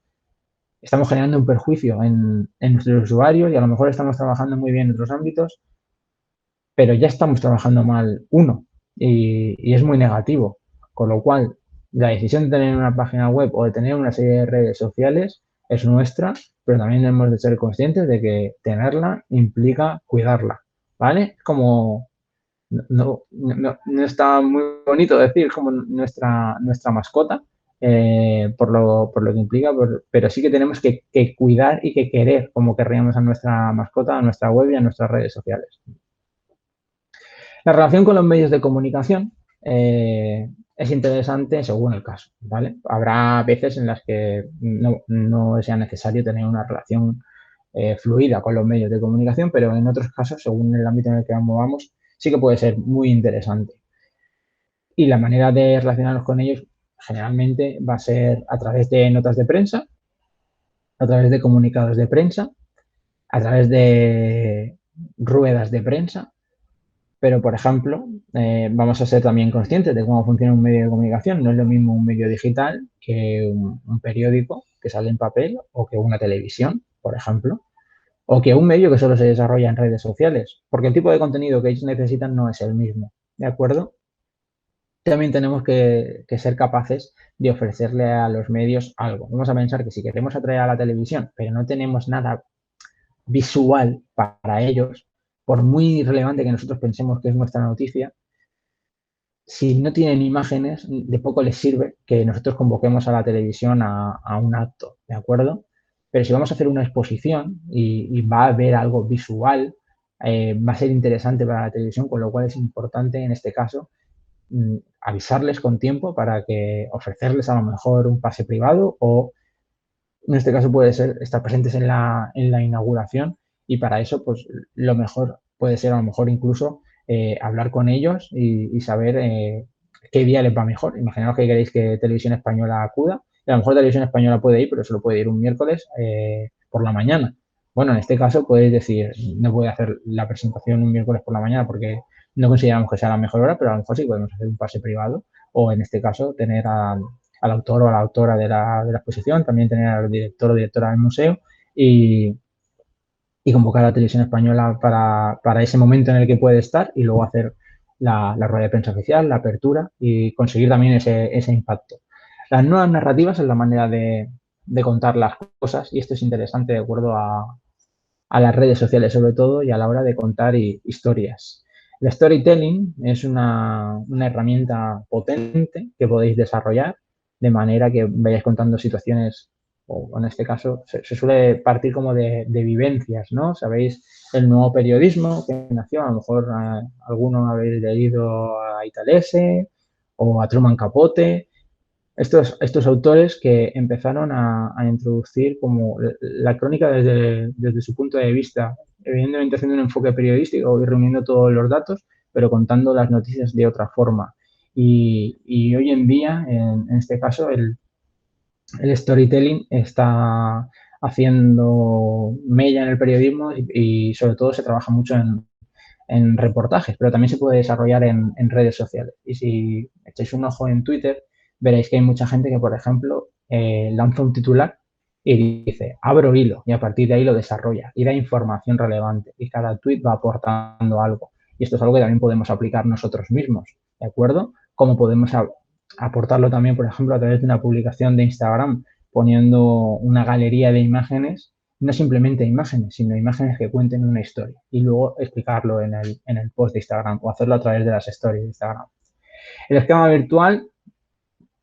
Estamos generando un perjuicio en nuestros usuarios y a lo mejor estamos trabajando muy bien en otros ámbitos, pero ya estamos trabajando mal uno y es muy negativo. Con lo cual, la decisión de tener una página web o de tener una serie de redes sociales es nuestra, pero también debemos de ser conscientes de que tenerla implica cuidarla, ¿vale? Como no está muy bonito decir como nuestra mascota, por lo que implica, pero sí que tenemos que cuidar y que querer como querríamos a nuestra mascota, a nuestra web y a nuestras redes sociales. La relación con los medios de comunicación es interesante según el caso, ¿vale? Habrá veces en las que no sea necesario tener una relación fluida con los medios de comunicación, pero en otros casos, según el ámbito en el que nos movamos, sí que puede ser muy interesante. Y la manera de relacionarnos con ellos generalmente va a ser a través de notas de prensa, a través de comunicados de prensa, a través de ruedas de prensa, pero, por ejemplo, vamos a ser también conscientes de cómo funciona un medio de comunicación. No es lo mismo un medio digital que un periódico que sale en papel o que una televisión, por ejemplo, o que un medio que solo se desarrolla en redes sociales, porque el tipo de contenido que ellos necesitan no es el mismo, ¿de acuerdo? También tenemos que ser capaces de ofrecerle a los medios algo. Vamos a pensar que si queremos atraer a la televisión, pero no tenemos nada visual para ellos, por muy relevante que nosotros pensemos que es nuestra noticia, si no tienen imágenes, de poco les sirve que nosotros convoquemos a la televisión a un acto, ¿de acuerdo? Pero si vamos a hacer una exposición y va a haber algo visual, va a ser interesante para la televisión, con lo cual es importante en este caso avisarles con tiempo para que ofrecerles a lo mejor un pase privado o en este caso puede ser estar presentes en la inauguración y para eso pues lo mejor puede ser a lo mejor incluso hablar con ellos y saber qué día les va mejor. Imaginaos que queréis que Televisión Española acuda y a lo mejor Televisión Española puede ir, pero solo puede ir un miércoles por la mañana. Bueno, en este caso podéis decir, no voy a hacer la presentación un miércoles por la mañana porque no consideramos que sea la mejor hora, pero a lo mejor sí podemos hacer un pase privado o en este caso tener al autor o a la autora de de la exposición, también tener al director o directora del museo y convocar a la televisión española para ese momento en el que puede estar y luego hacer la rueda de prensa oficial, la apertura y conseguir también ese impacto. Las nuevas narrativas es la manera de contar las cosas y esto es interesante de acuerdo a las redes sociales sobre todo y a la hora de contar historias. El storytelling es una herramienta potente que podéis desarrollar de manera que vayáis contando situaciones, o en este caso se suele partir como de vivencias, ¿no? Sabéis el nuevo periodismo que nació, a lo mejor alguno habéis leído a Italese o a Truman Capote, estos autores que empezaron a introducir como la crónica desde su punto de vista, evidentemente haciendo un enfoque periodístico y reuniendo todos los datos, pero contando las noticias de otra forma. Y hoy en día, en este caso, el storytelling está haciendo mella en el periodismo y sobre todo se trabaja mucho en reportajes, pero también se puede desarrollar en redes sociales. Y si echáis un ojo en Twitter, veréis que hay mucha gente que, por ejemplo, lanza un titular y dice, abro hilo, y a partir de ahí lo desarrolla y da información relevante y cada tweet va aportando algo. Y esto es algo que también podemos aplicar nosotros mismos, ¿de acuerdo? Como podemos aportarlo también, por ejemplo, a través de una publicación de Instagram, poniendo una galería de imágenes, no simplemente imágenes, sino imágenes que cuenten una historia y luego explicarlo en el post de Instagram o hacerlo a través de las stories de Instagram. El esquema virtual,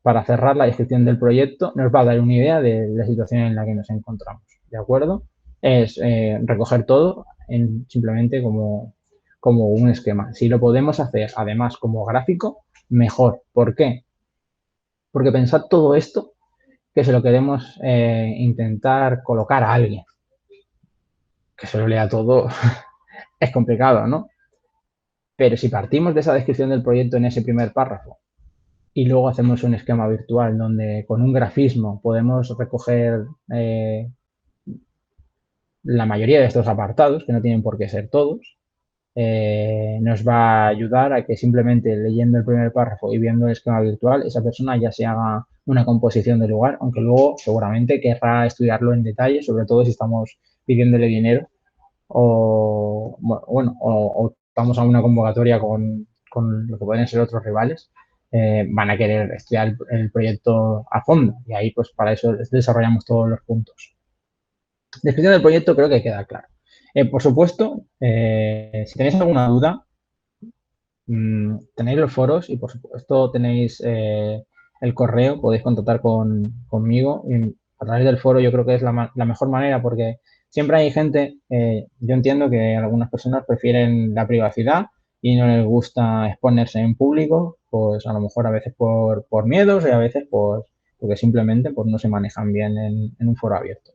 para cerrar la descripción del proyecto, nos va a dar una idea de la situación en la que nos encontramos, ¿de acuerdo? Es recoger todo simplemente como un esquema. Si lo podemos hacer, además, como gráfico, mejor. ¿Por qué? Porque pensad todo esto que se lo queremos intentar colocar a alguien. Que se lo lea todo es complicado, ¿no? Pero si partimos de esa descripción del proyecto en ese primer párrafo y luego hacemos un esquema virtual donde con un grafismo podemos recoger la mayoría de estos apartados, que no tienen por qué ser todos, nos va a ayudar a que simplemente leyendo el primer párrafo y viendo el esquema virtual, esa persona ya se haga una composición del lugar, aunque luego seguramente querrá estudiarlo en detalle, sobre todo si estamos pidiéndole dinero o, bueno, o vamos a una convocatoria con lo que pueden ser otros rivales, van a querer estudiar el proyecto a fondo y ahí pues para eso desarrollamos todos los puntos. Descripción del proyecto creo que queda claro. Por supuesto, si tenéis alguna duda, tenéis los foros y por supuesto tenéis el correo, podéis contactar conmigo y a través del foro yo creo que es la mejor manera porque siempre hay gente, yo entiendo que algunas personas prefieren la privacidad y no les gusta exponerse en público, pues a lo mejor a veces por miedos y a veces porque simplemente pues, no se manejan bien en un foro abierto.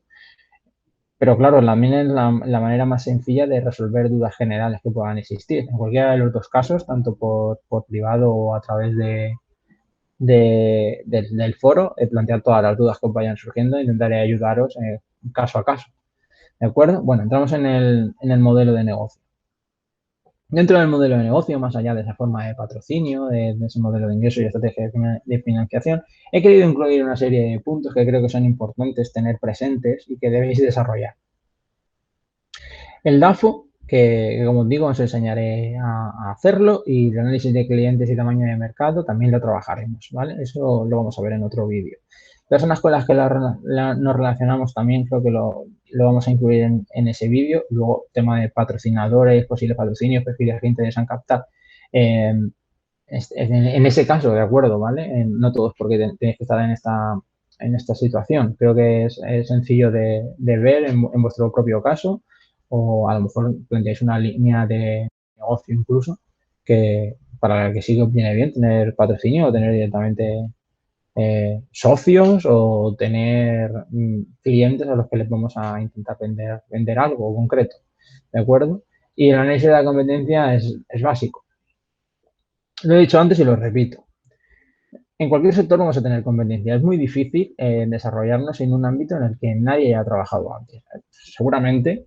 Pero claro, también es la manera más sencilla de resolver dudas generales que puedan existir. En cualquiera de los dos casos, tanto por privado o a través del foro, plantear todas las dudas que os vayan surgiendo e intentaré ayudaros caso a caso. ¿De acuerdo? Bueno, entramos en el modelo de negocio. Dentro del modelo de negocio, más allá de esa forma de patrocinio, de ese modelo de ingreso y estrategia de financiación, he querido incluir una serie de puntos que creo que son importantes tener presentes y que debéis desarrollar. El DAFO, que como os digo, os enseñaré a hacerlo y el análisis de clientes y tamaño de mercado también lo trabajaremos, ¿vale? Eso lo vamos a ver en otro vídeo. Personas con las que nos relacionamos también creo que lo vamos a incluir en ese vídeo. Luego, tema de patrocinadores, posibles patrocinios, perfiles que interesan captar. En ese caso, de acuerdo, ¿vale? No todos porque tenéis que estar en esta situación. Creo que es sencillo de ver en vuestro propio caso o a lo mejor planteáis una línea de negocio incluso que para la que sí que os viene bien tener patrocinio o tener directamente socios o tener clientes a los que les vamos a intentar vender algo concreto, ¿de acuerdo? Y el análisis de la competencia es básico. Lo he dicho antes y lo repito. En cualquier sector vamos a tener competencia. Es muy difícil desarrollarnos en un ámbito en el que nadie haya trabajado antes. Seguramente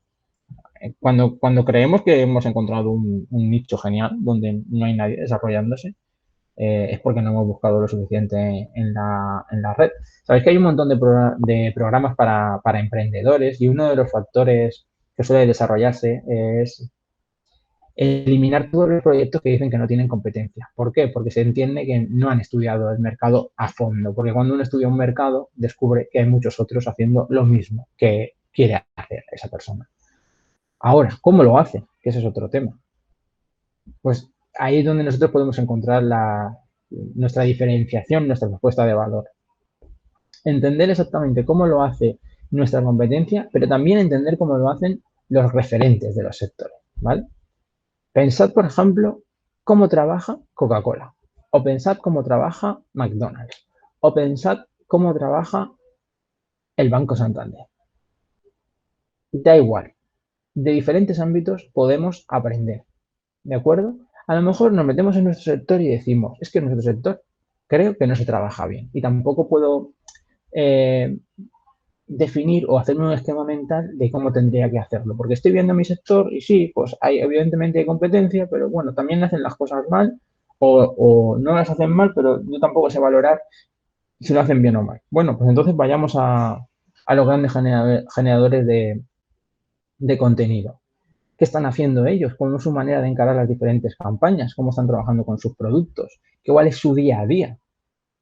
cuando creemos que hemos encontrado un nicho genial donde no hay nadie desarrollándose, es porque no hemos buscado lo suficiente en la red. Sabéis que hay un montón de programas para emprendedores y uno de los factores que suele desarrollarse es eliminar todos los proyectos que dicen que no tienen competencia. ¿Por qué? Porque se entiende que no han estudiado el mercado a fondo. Porque cuando uno estudia un mercado, descubre que hay muchos otros haciendo lo mismo que quiere hacer esa persona. Ahora, ¿cómo lo hace? Que ese es otro tema. Pues ahí es donde nosotros podemos encontrar nuestra diferenciación, nuestra propuesta de valor. Entender exactamente cómo lo hace nuestra competencia, pero también entender cómo lo hacen los referentes de los sectores, ¿vale? Pensad, por ejemplo, cómo trabaja Coca-Cola, o pensad cómo trabaja McDonald's, o pensad cómo trabaja el Banco Santander. Da igual, de diferentes ámbitos podemos aprender, ¿de acuerdo? A lo mejor nos metemos en nuestro sector y decimos, es que en nuestro sector creo que no se trabaja bien y tampoco puedo definir o hacerme un esquema mental de cómo tendría que hacerlo, porque estoy viendo mi sector y sí, pues hay evidentemente hay competencia, pero bueno, también hacen las cosas mal o no las hacen mal, pero yo tampoco sé valorar si lo hacen bien o mal. Bueno, pues entonces vayamos a a los grandes generadores de contenido. ¿Qué están haciendo ellos? ¿Cómo es su manera de encarar las diferentes campañas? ¿Cómo están trabajando con sus productos? ¿Cuál es su día a día?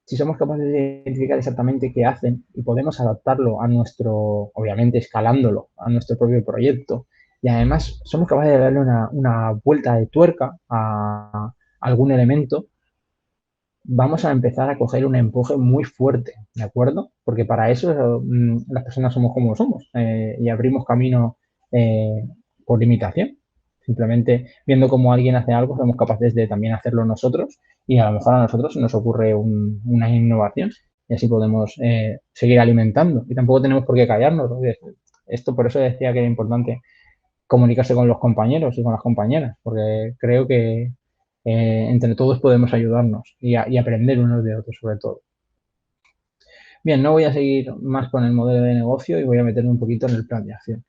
Si somos capaces de identificar exactamente qué hacen y podemos adaptarlo a nuestro, obviamente escalándolo a nuestro propio proyecto, y además somos capaces de darle una vuelta de tuerca a algún elemento, vamos a empezar a coger un empuje muy fuerte, ¿de acuerdo? Porque para eso las personas somos como somos y abrimos camino por limitación. Simplemente viendo cómo alguien hace algo, somos capaces de también hacerlo nosotros y a lo mejor a nosotros nos ocurre una innovación y así podemos seguir alimentando. Y tampoco tenemos por qué callarnos. Esto por eso decía que era importante comunicarse con los compañeros y con las compañeras, porque creo que entre todos podemos ayudarnos y aprender unos de otros sobre todo. Bien, no voy a seguir más con el modelo de negocio y voy a meterme un poquito en el plan de acción.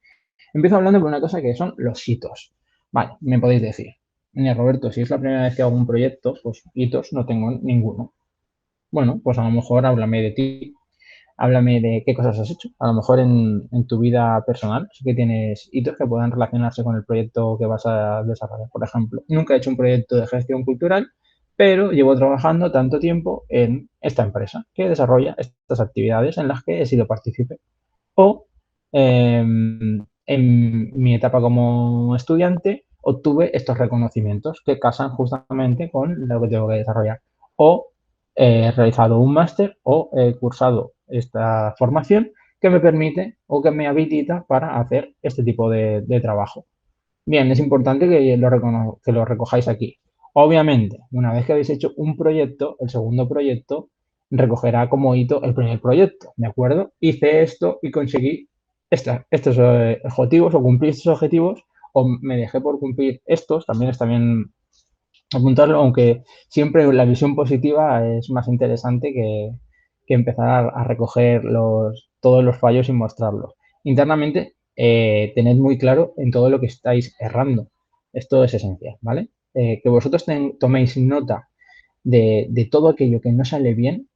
Empiezo hablando por una cosa que son los hitos. Vale, me podéis decir, mira Roberto, si es la primera vez que hago un proyecto, pues hitos no tengo ninguno. Bueno, pues a lo mejor háblame de ti, háblame de qué cosas has hecho. A lo mejor en tu vida personal sí que tienes hitos que puedan relacionarse con el proyecto que vas a desarrollar. Por ejemplo, nunca he hecho un proyecto de gestión cultural, pero llevo trabajando tanto tiempo en esta empresa que desarrolla estas actividades en las que he sido partícipe. O en mi etapa como estudiante obtuve estos reconocimientos que casan justamente con lo que tengo que desarrollar. O he realizado un máster o he cursado esta formación que me permite o que me habilita para hacer este tipo de trabajo. Bien, es importante que lo recojáis aquí. Obviamente, una vez que habéis hecho un proyecto, el segundo proyecto recogerá como hito el primer proyecto, ¿de acuerdo? Hice esto y conseguí estos objetivos o cumplir estos objetivos o me dejé por cumplir estos, también está bien apuntarlo, aunque siempre la visión positiva es más interesante que empezar a recoger todos los fallos y mostrarlos. Internamente, tened muy claro en todo lo que estáis errando. Esto es esencial, ¿vale? Que vosotros toméis nota de todo aquello que no sale bien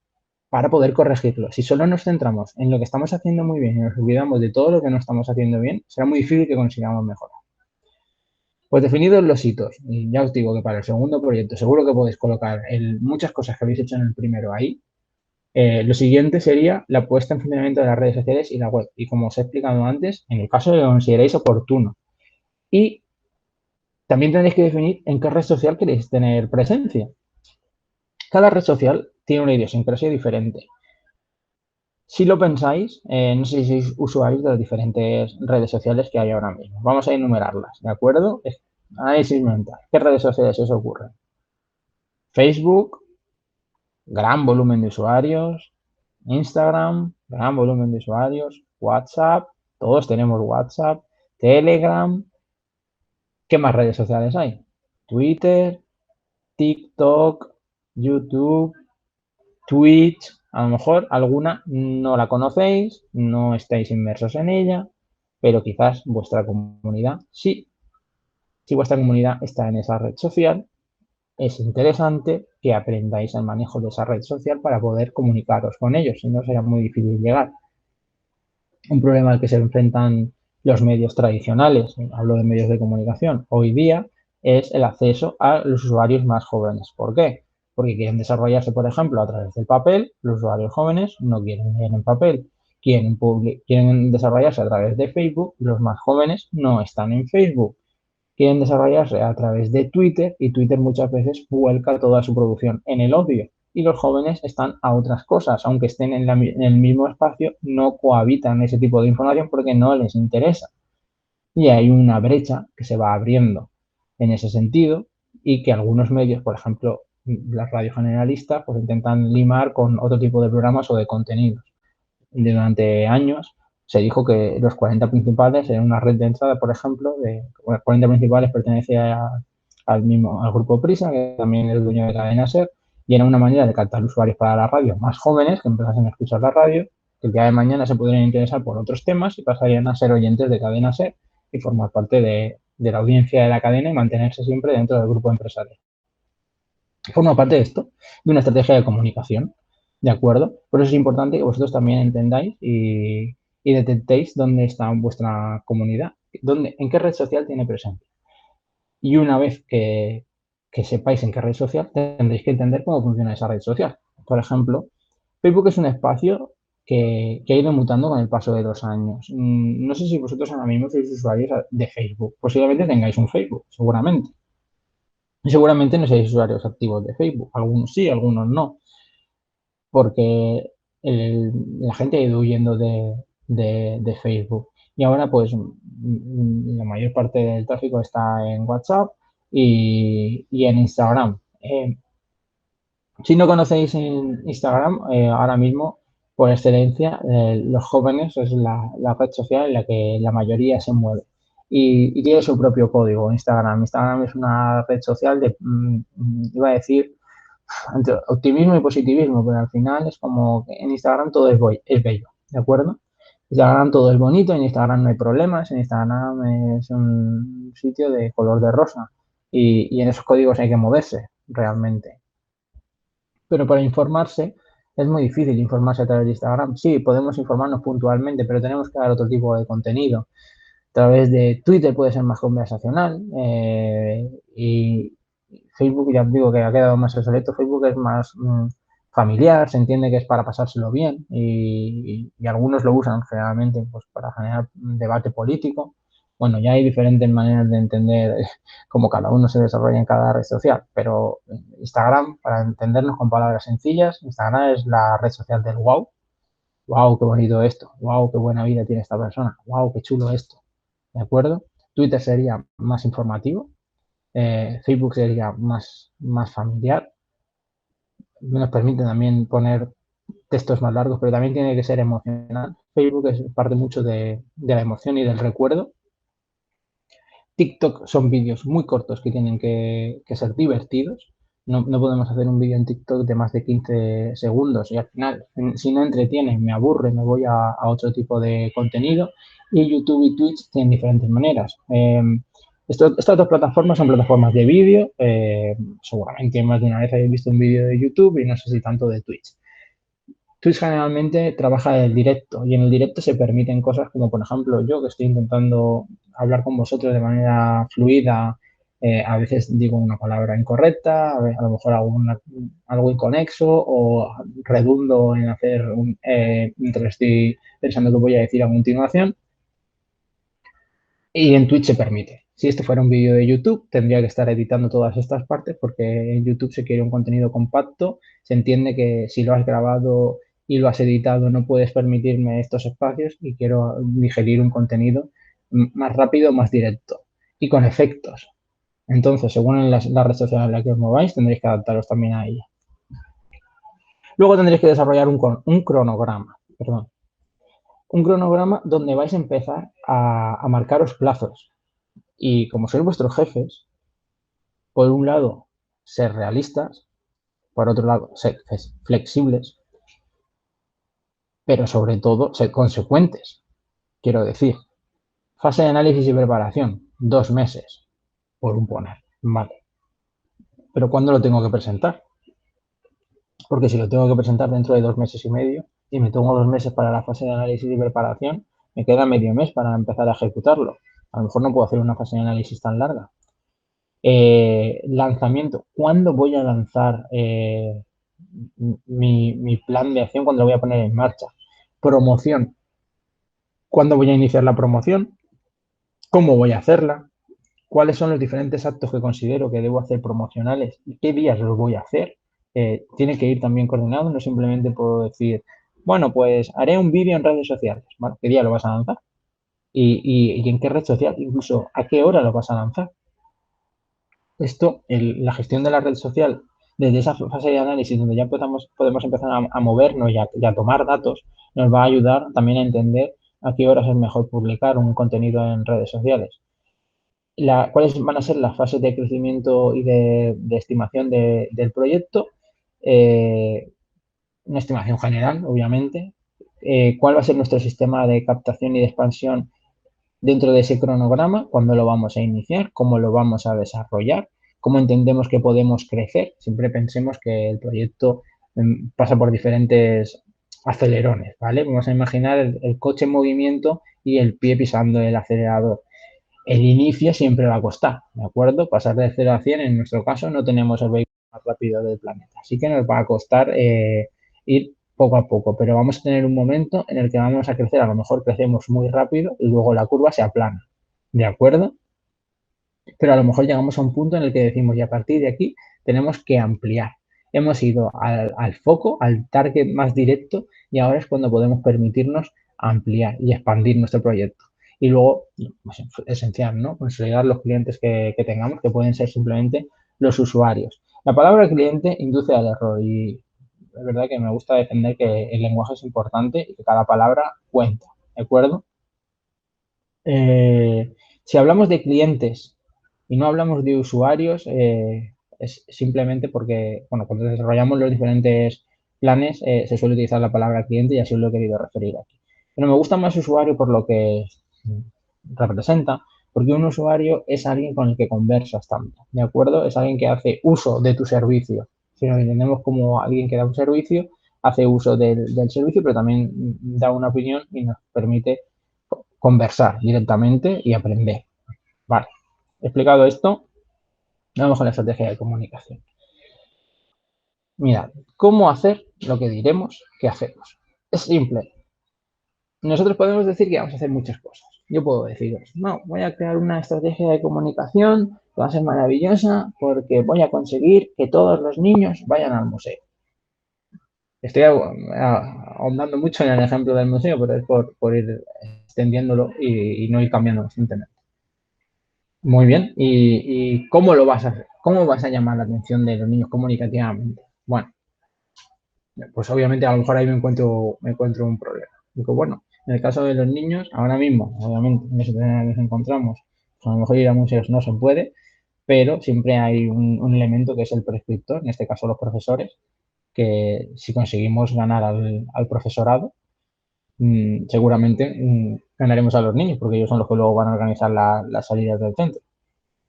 para poder corregirlo. Si solo nos centramos en lo que estamos haciendo muy bien y nos olvidamos de todo lo que no estamos haciendo bien, será muy difícil que consigamos mejorar. Pues definidos los hitos, y ya os digo que para el segundo proyecto seguro que podéis colocar muchas cosas que habéis hecho en el primero ahí. Lo siguiente sería la puesta en funcionamiento de las redes sociales y la web. Y como os he explicado antes, en el caso de que lo consideréis oportuno. Y también tenéis que definir en qué red social queréis tener presencia. Cada red social tiene una idiosincrasia diferente. Si lo pensáis, no sé si sois usuarios de las diferentes redes sociales que hay ahora mismo. Vamos a enumerarlas, ¿de acuerdo? Análisis mental. ¿Qué redes sociales os ocurren? Facebook, gran volumen de usuarios. Instagram, gran volumen de usuarios. WhatsApp, todos tenemos WhatsApp. Telegram. ¿Qué más redes sociales hay? Twitter, TikTok, YouTube, Twitch. A lo mejor alguna no la conocéis, no estáis inmersos en ella, pero quizás vuestra comunidad sí. Si vuestra comunidad está en esa red social, es interesante que aprendáis el manejo de esa red social para poder comunicaros con ellos, si no será muy difícil llegar. Un problema al que se enfrentan los medios tradicionales, hablo de medios de comunicación, hoy día es el acceso a los usuarios más jóvenes. ¿Por qué? Porque quieren desarrollarse, por ejemplo, a través del papel, los usuarios jóvenes no quieren leer en papel, quieren desarrollarse a través de Facebook, los más jóvenes no están en Facebook, quieren desarrollarse a través de Twitter y Twitter muchas veces vuelca toda su producción en el odio y los jóvenes están a otras cosas, aunque estén en el mismo espacio, no cohabitan ese tipo de información porque no les interesa. Y hay una brecha que se va abriendo en ese sentido y que algunos medios, por ejemplo, las radios generalistas, pues intentan limar con otro tipo de programas o de contenidos. Durante años se dijo que los 40 principales eran una red de entrada, por ejemplo, de 40 principales pertenece al grupo Prisa, que también es dueño de Cadena Ser, y era una manera de captar usuarios para la radio más jóvenes que empezasen a escuchar la radio, que el día de mañana se podrían interesar por otros temas y pasarían a ser oyentes de Cadena Ser y formar parte de la audiencia de la cadena y mantenerse siempre dentro del grupo empresarial. Forma parte de esto, de una estrategia de comunicación, ¿de acuerdo? Por eso es importante que vosotros también entendáis y detectéis dónde está vuestra comunidad, en qué red social tiene presencia. Y una vez que sepáis en qué red social, tendréis que entender cómo funciona esa red social. Por ejemplo, Facebook es un espacio que ha ido mutando con el paso de los años. No sé si vosotros ahora mismo sois usuarios de Facebook. Posiblemente tengáis un Facebook, seguramente. Y seguramente no seáis usuarios activos de Facebook. Algunos sí, algunos no. Porque la gente ha ido huyendo de Facebook. Y ahora, pues, la mayor parte del tráfico está en WhatsApp y en Instagram. Si no conocéis Instagram, ahora mismo, por excelencia, los jóvenes es la red social en la que la mayoría se mueve. Y tiene su propio código, Instagram. Instagram es una red social de, iba a decir, entre optimismo y positivismo, pero al final es como que en Instagram todo es bello, ¿de acuerdo? En Instagram todo es bonito, en Instagram no hay problemas, en Instagram es un sitio de color de rosa y en esos códigos hay que moverse realmente. Pero para informarse es muy difícil informarse a través de Instagram. Sí, podemos informarnos puntualmente, pero tenemos que dar otro tipo de contenido. A través de Twitter puede ser más conversacional y Facebook ya os digo que ha quedado más obsoleto. Facebook es más familiar, se entiende que es para pasárselo bien y algunos lo usan generalmente pues, para generar un debate político. Bueno, ya hay diferentes maneras de entender cómo cada uno se desarrolla en cada red social, pero Instagram, para entendernos con palabras sencillas, Instagram es la red social del wow. Wow, qué bonito esto. Wow, qué buena vida tiene esta persona. Wow, qué chulo esto. ¿De acuerdo? Twitter sería más informativo, Facebook sería más familiar, nos permite también poner textos más largos, pero también tiene que ser emocional. Facebook es parte mucho de la emoción y del recuerdo. TikTok son vídeos muy cortos que tienen que ser divertidos. No podemos hacer un vídeo en TikTok de más de 15 segundos y al final, si no entretiene, me aburre, me voy a otro tipo de contenido. Y YouTube y Twitch tienen diferentes maneras. Estas dos plataformas son plataformas de vídeo. Seguramente más de una vez habéis visto un vídeo de YouTube y no sé si tanto de Twitch. Twitch generalmente trabaja el directo y en el directo se permiten cosas como, por ejemplo, yo que estoy intentando hablar con vosotros de manera fluida, a veces digo una palabra incorrecta, a lo mejor hago algo inconexo o redundo en hacer mientras estoy pensando qué voy a decir a continuación. Y en Twitch se permite. Si esto fuera un vídeo de YouTube, tendría que estar editando todas estas partes porque en YouTube se quiere un contenido compacto. Se entiende que si lo has grabado y lo has editado no puedes permitirme estos espacios y quiero digerir un contenido más rápido, más directo y con efectos. Entonces, según la red social en la que os mováis, tendréis que adaptaros también a ella. Luego tendréis que desarrollar un cronograma, perdón, un cronograma donde vais a empezar a marcaros plazos. Y como sois vuestros jefes, por un lado, ser realistas, por otro lado, ser flexibles, pero sobre todo ser consecuentes. Quiero decir, fase de análisis y preparación, 2 meses, por un poner, vale. Pero ¿cuándo lo tengo que presentar? Porque si lo tengo que presentar dentro de 2 meses y medio y me tomo 2 meses para la fase de análisis y preparación, me queda medio mes para empezar a ejecutarlo. A lo mejor no puedo hacer una fase de análisis tan larga. Lanzamiento. ¿Cuándo voy a lanzar mi plan de acción? ¿Cuándo lo voy a poner en marcha? Promoción. ¿Cuándo voy a iniciar la promoción? ¿Cómo voy a hacerla? ¿Cuáles son los diferentes actos que considero que debo hacer promocionales? ¿Y qué días los voy a hacer? Tiene que ir también coordinado, no simplemente puedo decir, bueno, pues haré un vídeo en redes sociales. Bueno, ¿qué día lo vas a lanzar? ¿Y en qué red social? Incluso, ¿a qué hora lo vas a lanzar? Esto, la gestión de la red social, desde esa fase de análisis donde ya podemos empezar a movernos y a tomar datos, nos va a ayudar también a entender a qué horas es mejor publicar un contenido en redes sociales. ¿Cuáles van a ser las fases de crecimiento y de estimación del proyecto? Una estimación general, obviamente. ¿Cuál va a ser nuestro sistema de captación y de expansión dentro de ese cronograma? ¿Cuándo lo vamos a iniciar? ¿Cómo lo vamos a desarrollar? ¿Cómo entendemos que podemos crecer? Siempre pensemos que el proyecto pasa por diferentes acelerones, ¿vale? Vamos a imaginar el coche en movimiento y el pie pisando el acelerador. El inicio siempre va a costar, ¿de acuerdo? Pasar de 0 a 100, en nuestro caso, no tenemos el vehículo más rápido del planeta. Así que nos va a costar ir poco a poco, pero vamos a tener un momento en el que vamos a crecer. A lo mejor crecemos muy rápido y luego la curva se aplana, ¿de acuerdo? Pero a lo mejor llegamos a un punto en el que decimos, y a partir de aquí tenemos que ampliar. Hemos ido al foco, al target más directo, y ahora es cuando podemos permitirnos ampliar y expandir nuestro proyecto. Y luego, pues, esencial, ¿no? Consolidar los clientes que tengamos, que pueden ser simplemente los usuarios. La palabra cliente induce al error y es verdad que me gusta defender que el lenguaje es importante y que cada palabra cuenta, ¿de acuerdo? Si hablamos de clientes y no hablamos de usuarios, es simplemente porque, bueno, cuando desarrollamos los diferentes planes, se suele utilizar la palabra cliente y así os lo he querido referir aquí. Pero me gusta más usuario por lo que representa, porque un usuario es alguien con el que conversas tanto, ¿de acuerdo? Es alguien que hace uso de tu servicio. Si nos entendemos como alguien que da un servicio, hace uso del servicio, pero también da una opinión y nos permite conversar directamente y aprender. Vale, explicado esto, vamos con la estrategia de comunicación. Mirad, ¿cómo hacer lo que diremos que hacemos? Es simple. Nosotros podemos decir que vamos a hacer muchas cosas. Yo puedo deciros, no, voy a crear una estrategia de comunicación que va a ser maravillosa porque voy a conseguir que todos los niños vayan al museo. Estoy ahondando mucho en el ejemplo del museo, pero es por ir extendiéndolo y no ir cambiando constantemente. Muy bien. ¿Y cómo lo vas a hacer? ¿Cómo vas a llamar la atención de los niños comunicativamente? Bueno, pues obviamente a lo mejor ahí me encuentro un problema. Digo, bueno, en el caso de los niños, ahora mismo, obviamente, en ese escenario que nos encontramos, pues a lo mejor ir a museos no se puede, pero siempre hay un elemento que es el prescriptor, en este caso los profesores, que si conseguimos ganar al profesorado, seguramente ganaremos a los niños, porque ellos son los que luego van a organizar las salidas del centro.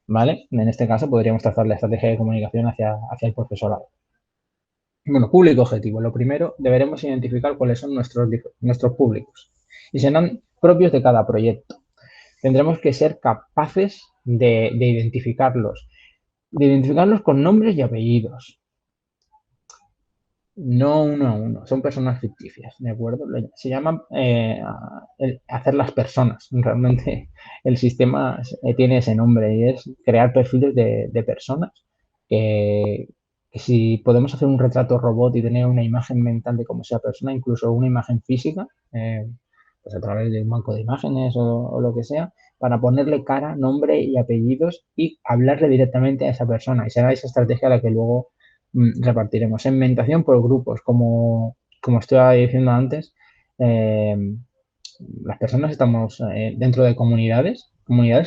¿Vale? En este caso podríamos trazar la estrategia de comunicación hacia el profesorado. Bueno, público objetivo. Lo primero, deberemos identificar cuáles son nuestros públicos y serán propios de cada proyecto. Tendremos que ser capaces de identificarlos con nombres y apellidos, no uno a uno, son personas ficticias, ¿de acuerdo? Se llama hacer las personas. Realmente el sistema tiene ese nombre y es crear perfiles de personas que si podemos hacer un retrato robot y tener una imagen mental de cómo sea persona, incluso una imagen física, pues a través de un banco de imágenes o lo que sea, para ponerle cara, nombre y apellidos y hablarle directamente a esa persona. Y será esa estrategia la que luego repartiremos. Segmentación por grupos, como estoy diciendo antes, las personas estamos dentro de comunidades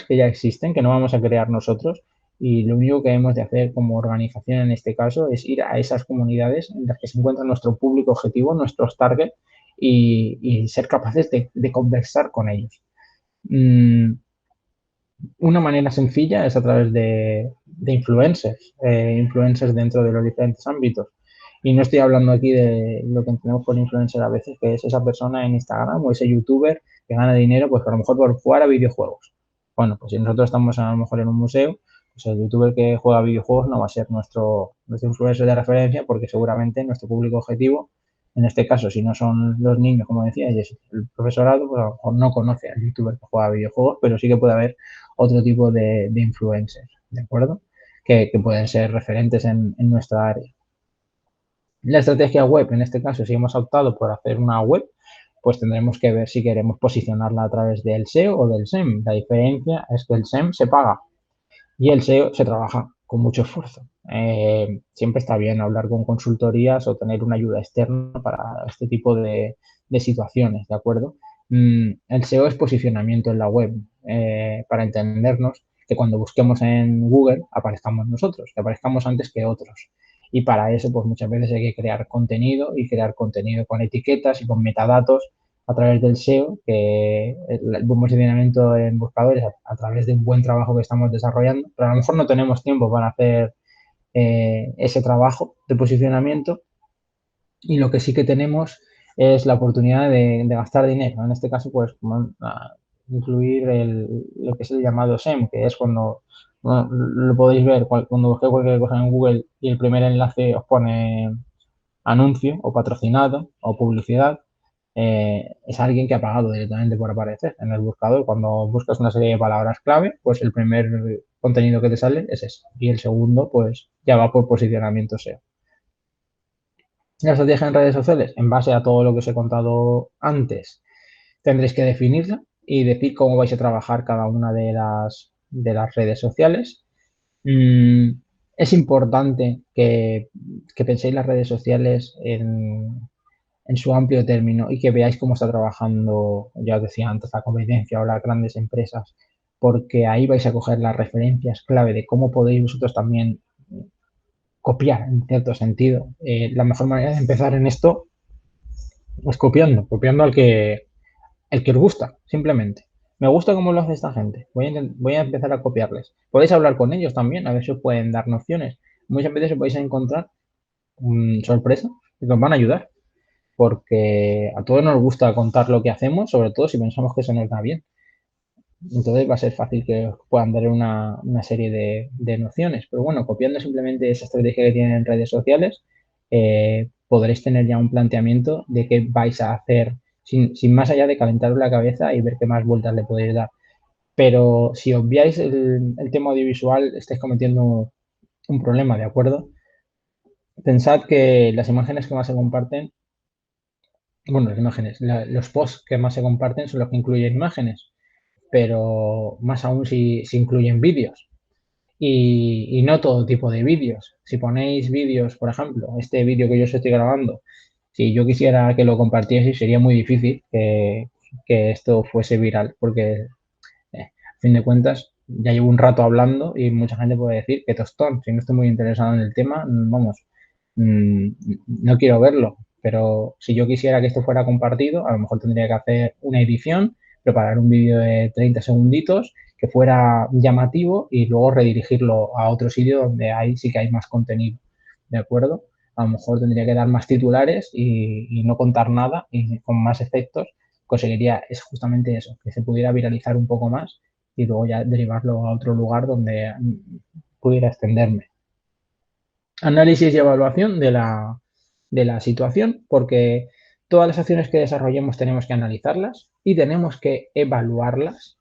que ya existen, que no vamos a crear nosotros, y lo único que hemos de hacer como organización en este caso es ir a esas comunidades en las que se encuentra nuestro público objetivo, nuestros targets, y ser capaces de conversar con ellos. Una manera sencilla es a través de influencers dentro de los diferentes ámbitos. Y no estoy hablando aquí de lo que entendemos por influencer a veces, que es esa persona en Instagram o ese youtuber que gana dinero, pues a lo mejor por jugar a videojuegos. Bueno, pues si nosotros estamos a lo mejor en un museo, pues el youtuber que juega a videojuegos no va a ser nuestro influencer de referencia porque seguramente nuestro público objetivo, en este caso, si no son los niños, como decía, y es el profesorado, pues a lo mejor no conoce al youtuber que juega a videojuegos, pero sí que puede haber otro tipo de influencers, ¿de acuerdo? Que pueden ser referentes en nuestra área. La estrategia web, en este caso, si hemos optado por hacer una web, pues tendremos que ver si queremos posicionarla a través del SEO o del SEM. La diferencia es que el SEM se paga y el SEO se trabaja con mucho esfuerzo. Siempre está bien hablar con consultorías o tener una ayuda externa para este tipo de situaciones, ¿de acuerdo? El SEO es posicionamiento en la web, para entendernos que cuando busquemos en Google aparezcamos nosotros, que aparezcamos antes que otros. Y para eso, pues muchas veces hay que crear contenido y crear contenido con etiquetas y con metadatos a través del SEO, que el buen posicionamiento en buscadores a través de un buen trabajo que estamos desarrollando, pero a lo mejor no tenemos tiempo para hacer ese trabajo de posicionamiento y lo que sí que tenemos es la oportunidad de gastar dinero. En este caso, pues incluir lo que es el llamado SEM, que es cuando, bueno, lo podéis ver cuando busquéis cualquier cosa en Google y el primer enlace os pone anuncio o patrocinado o publicidad, es alguien que ha pagado directamente por aparecer en el buscador. Cuando buscas una serie de palabras clave, pues el primer contenido que te sale es ese. Y el segundo, pues ya va por posicionamiento SEO. La estrategia en redes sociales, en base a todo lo que os he contado antes, tendréis que definirla y decir cómo vais a trabajar cada una de las redes sociales. Es importante que penséis las redes sociales en su amplio término y que veáis cómo está trabajando, ya os decía antes, la competencia o las grandes empresas, porque ahí vais a coger las referencias clave de cómo podéis vosotros también copiar, en cierto sentido. La mejor manera de empezar en esto es copiando el que os gusta, simplemente. Me gusta cómo lo hace esta gente. Voy a empezar a copiarles. Podéis hablar con ellos también, a ver si os pueden dar nociones. Muchas veces os vais a encontrar sorpresa y os van a ayudar, porque a todos nos gusta contar lo que hacemos, sobre todo si pensamos que se nos da bien. Entonces va a ser fácil que os puedan dar una serie de nociones. Pero bueno, copiando simplemente esa estrategia que tienen en redes sociales, podréis tener ya un planteamiento de qué vais a hacer sin más allá de calentaros la cabeza y ver qué más vueltas le podéis dar. Pero si obviáis el tema audiovisual, estáis cometiendo un problema, ¿de acuerdo? Pensad que las imágenes que más se comparten, bueno, las imágenes, los posts que más se comparten son los que incluyen imágenes, pero más aún si incluyen vídeos. Y no todo tipo de vídeos. Si ponéis vídeos, por ejemplo, este vídeo que yo os estoy grabando, si yo quisiera que lo compartieseis, sería muy difícil que esto fuese viral, porque a fin de cuentas ya llevo un rato hablando y mucha gente puede decir que tostón, si no estoy muy interesado en el tema, vamos, mm, no quiero verlo. Pero si yo quisiera que esto fuera compartido, a lo mejor tendría que hacer una edición, preparar un vídeo de 30 segunditos que fuera llamativo y luego redirigirlo a otro sitio donde ahí sí que hay más contenido. ¿De acuerdo? A lo mejor tendría que dar más titulares y no contar nada y con más efectos conseguiría es justamente eso, que se pudiera viralizar un poco más y luego ya derivarlo a otro lugar donde pudiera extenderme. Análisis y evaluación de la situación, porque todas las acciones que desarrollemos tenemos que analizarlas y tenemos que evaluarlas.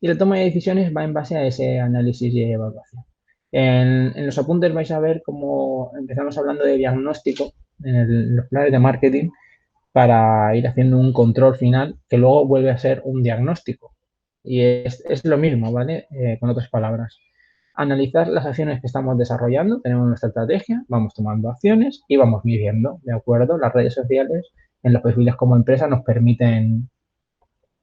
Y la toma de decisiones va en base a ese análisis y evaluación. En los apuntes vais a ver cómo empezamos hablando de diagnóstico en los planes de marketing para ir haciendo un control final que luego vuelve a ser un diagnóstico. Y es lo mismo, ¿vale? Con otras palabras. Analizar las acciones que estamos desarrollando, tenemos nuestra estrategia, vamos tomando acciones y vamos midiendo, ¿de acuerdo? Las redes sociales en los perfiles como empresa nos permiten,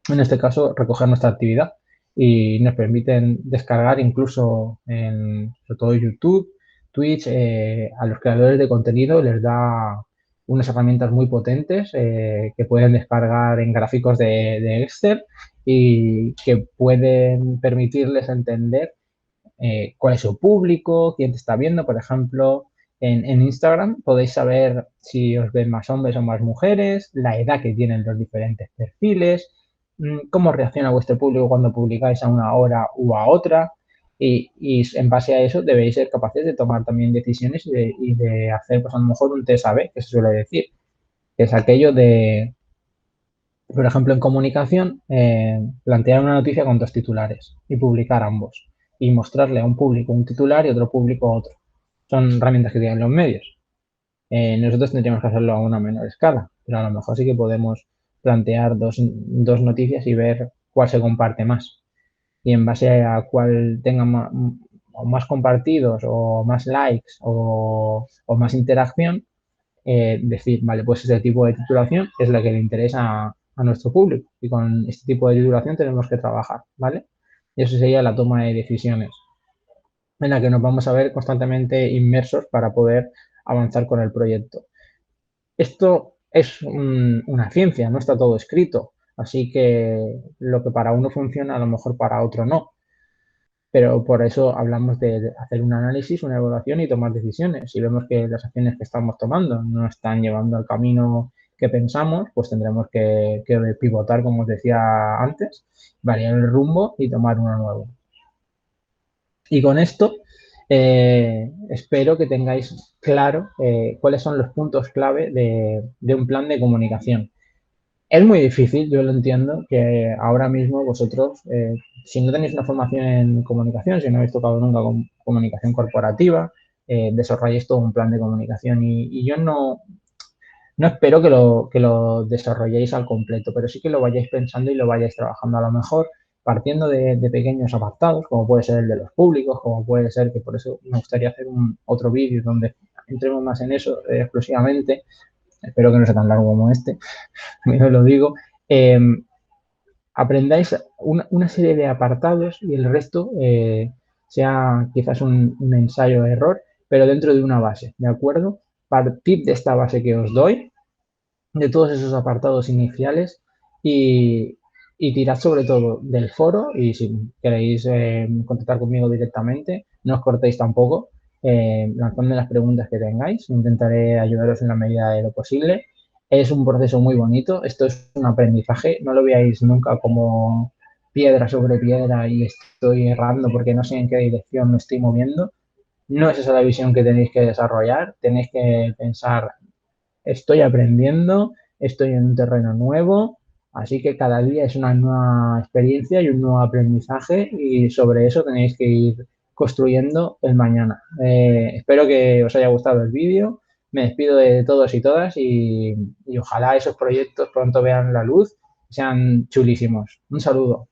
en este caso, recoger nuestra actividad y nos permiten descargar incluso sobre todo YouTube, Twitch, a los creadores de contenido les da unas herramientas muy potentes que pueden descargar en gráficos de Excel y que pueden permitirles entender cuál es su público, quién te está viendo, por ejemplo. En Instagram podéis saber si os ven más hombres o más mujeres, la edad que tienen los diferentes perfiles, cómo reacciona vuestro público cuando publicáis a una hora u a otra. Y en base a eso debéis ser capaces de tomar también decisiones y de hacer, pues a lo mejor un test A/B, que se suele decir, que es aquello de, por ejemplo, en comunicación, plantear una noticia con dos titulares y publicar ambos y mostrarle a un público un titular y otro público otro. Son herramientas que tienen los medios. Nosotros tendríamos que hacerlo a una menor escala, pero a lo mejor sí que podemos plantear dos noticias y ver cuál se comparte más. Y en base a cuál tenga más compartidos o más likes o más interacción, decir, vale, pues este tipo de titulación es la que le interesa a nuestro público y con este tipo de titulación tenemos que trabajar, ¿vale? Y eso sería la toma de decisiones en la que nos vamos a ver constantemente inmersos para poder avanzar con el proyecto. Esto es una ciencia, no está todo escrito, así que lo que para uno funciona a lo mejor para otro no. Pero por eso hablamos de hacer un análisis, una evaluación y tomar decisiones. Si vemos que las acciones que estamos tomando no están llevando al camino que pensamos, pues tendremos que pivotar, como os decía antes, variar el rumbo y tomar uno nuevo. Y con esto, espero que tengáis claro cuáles son los puntos clave de un plan de comunicación. Es muy difícil, yo lo entiendo, que ahora mismo vosotros, si no tenéis una formación en comunicación, si no habéis tocado nunca con comunicación corporativa, desarrolléis todo un plan de comunicación. Y yo no espero que lo desarrolléis al completo, pero sí que lo vayáis pensando y lo vayáis trabajando a lo mejor partiendo de pequeños apartados, como puede ser el de los públicos, como puede ser, que por eso me gustaría hacer otro vídeo donde entremos más en eso exclusivamente. Espero que no sea tan largo como este, me lo digo. Eh, Aprendáis una serie de apartados y el resto sea quizás un ensayo de error, pero dentro de una base, ¿de acuerdo? Partid de esta base que os doy, de todos esos apartados iniciales y tirad sobre todo del foro y si queréis contactar conmigo directamente, no os cortéis tampoco, lanzadme las preguntas que tengáis, intentaré ayudaros en la medida de lo posible. Es un proceso muy bonito, esto es un aprendizaje, no lo veáis nunca como piedra sobre piedra y estoy errando porque no sé en qué dirección me estoy moviendo. No es esa la visión que tenéis que desarrollar, tenéis que pensar estoy aprendiendo, estoy en un terreno nuevo, así que cada día es una nueva experiencia y un nuevo aprendizaje y sobre eso tenéis que ir construyendo el mañana. Espero que os haya gustado el vídeo, me despido de todos y todas y ojalá esos proyectos pronto vean la luz, sean chulísimos. Un saludo.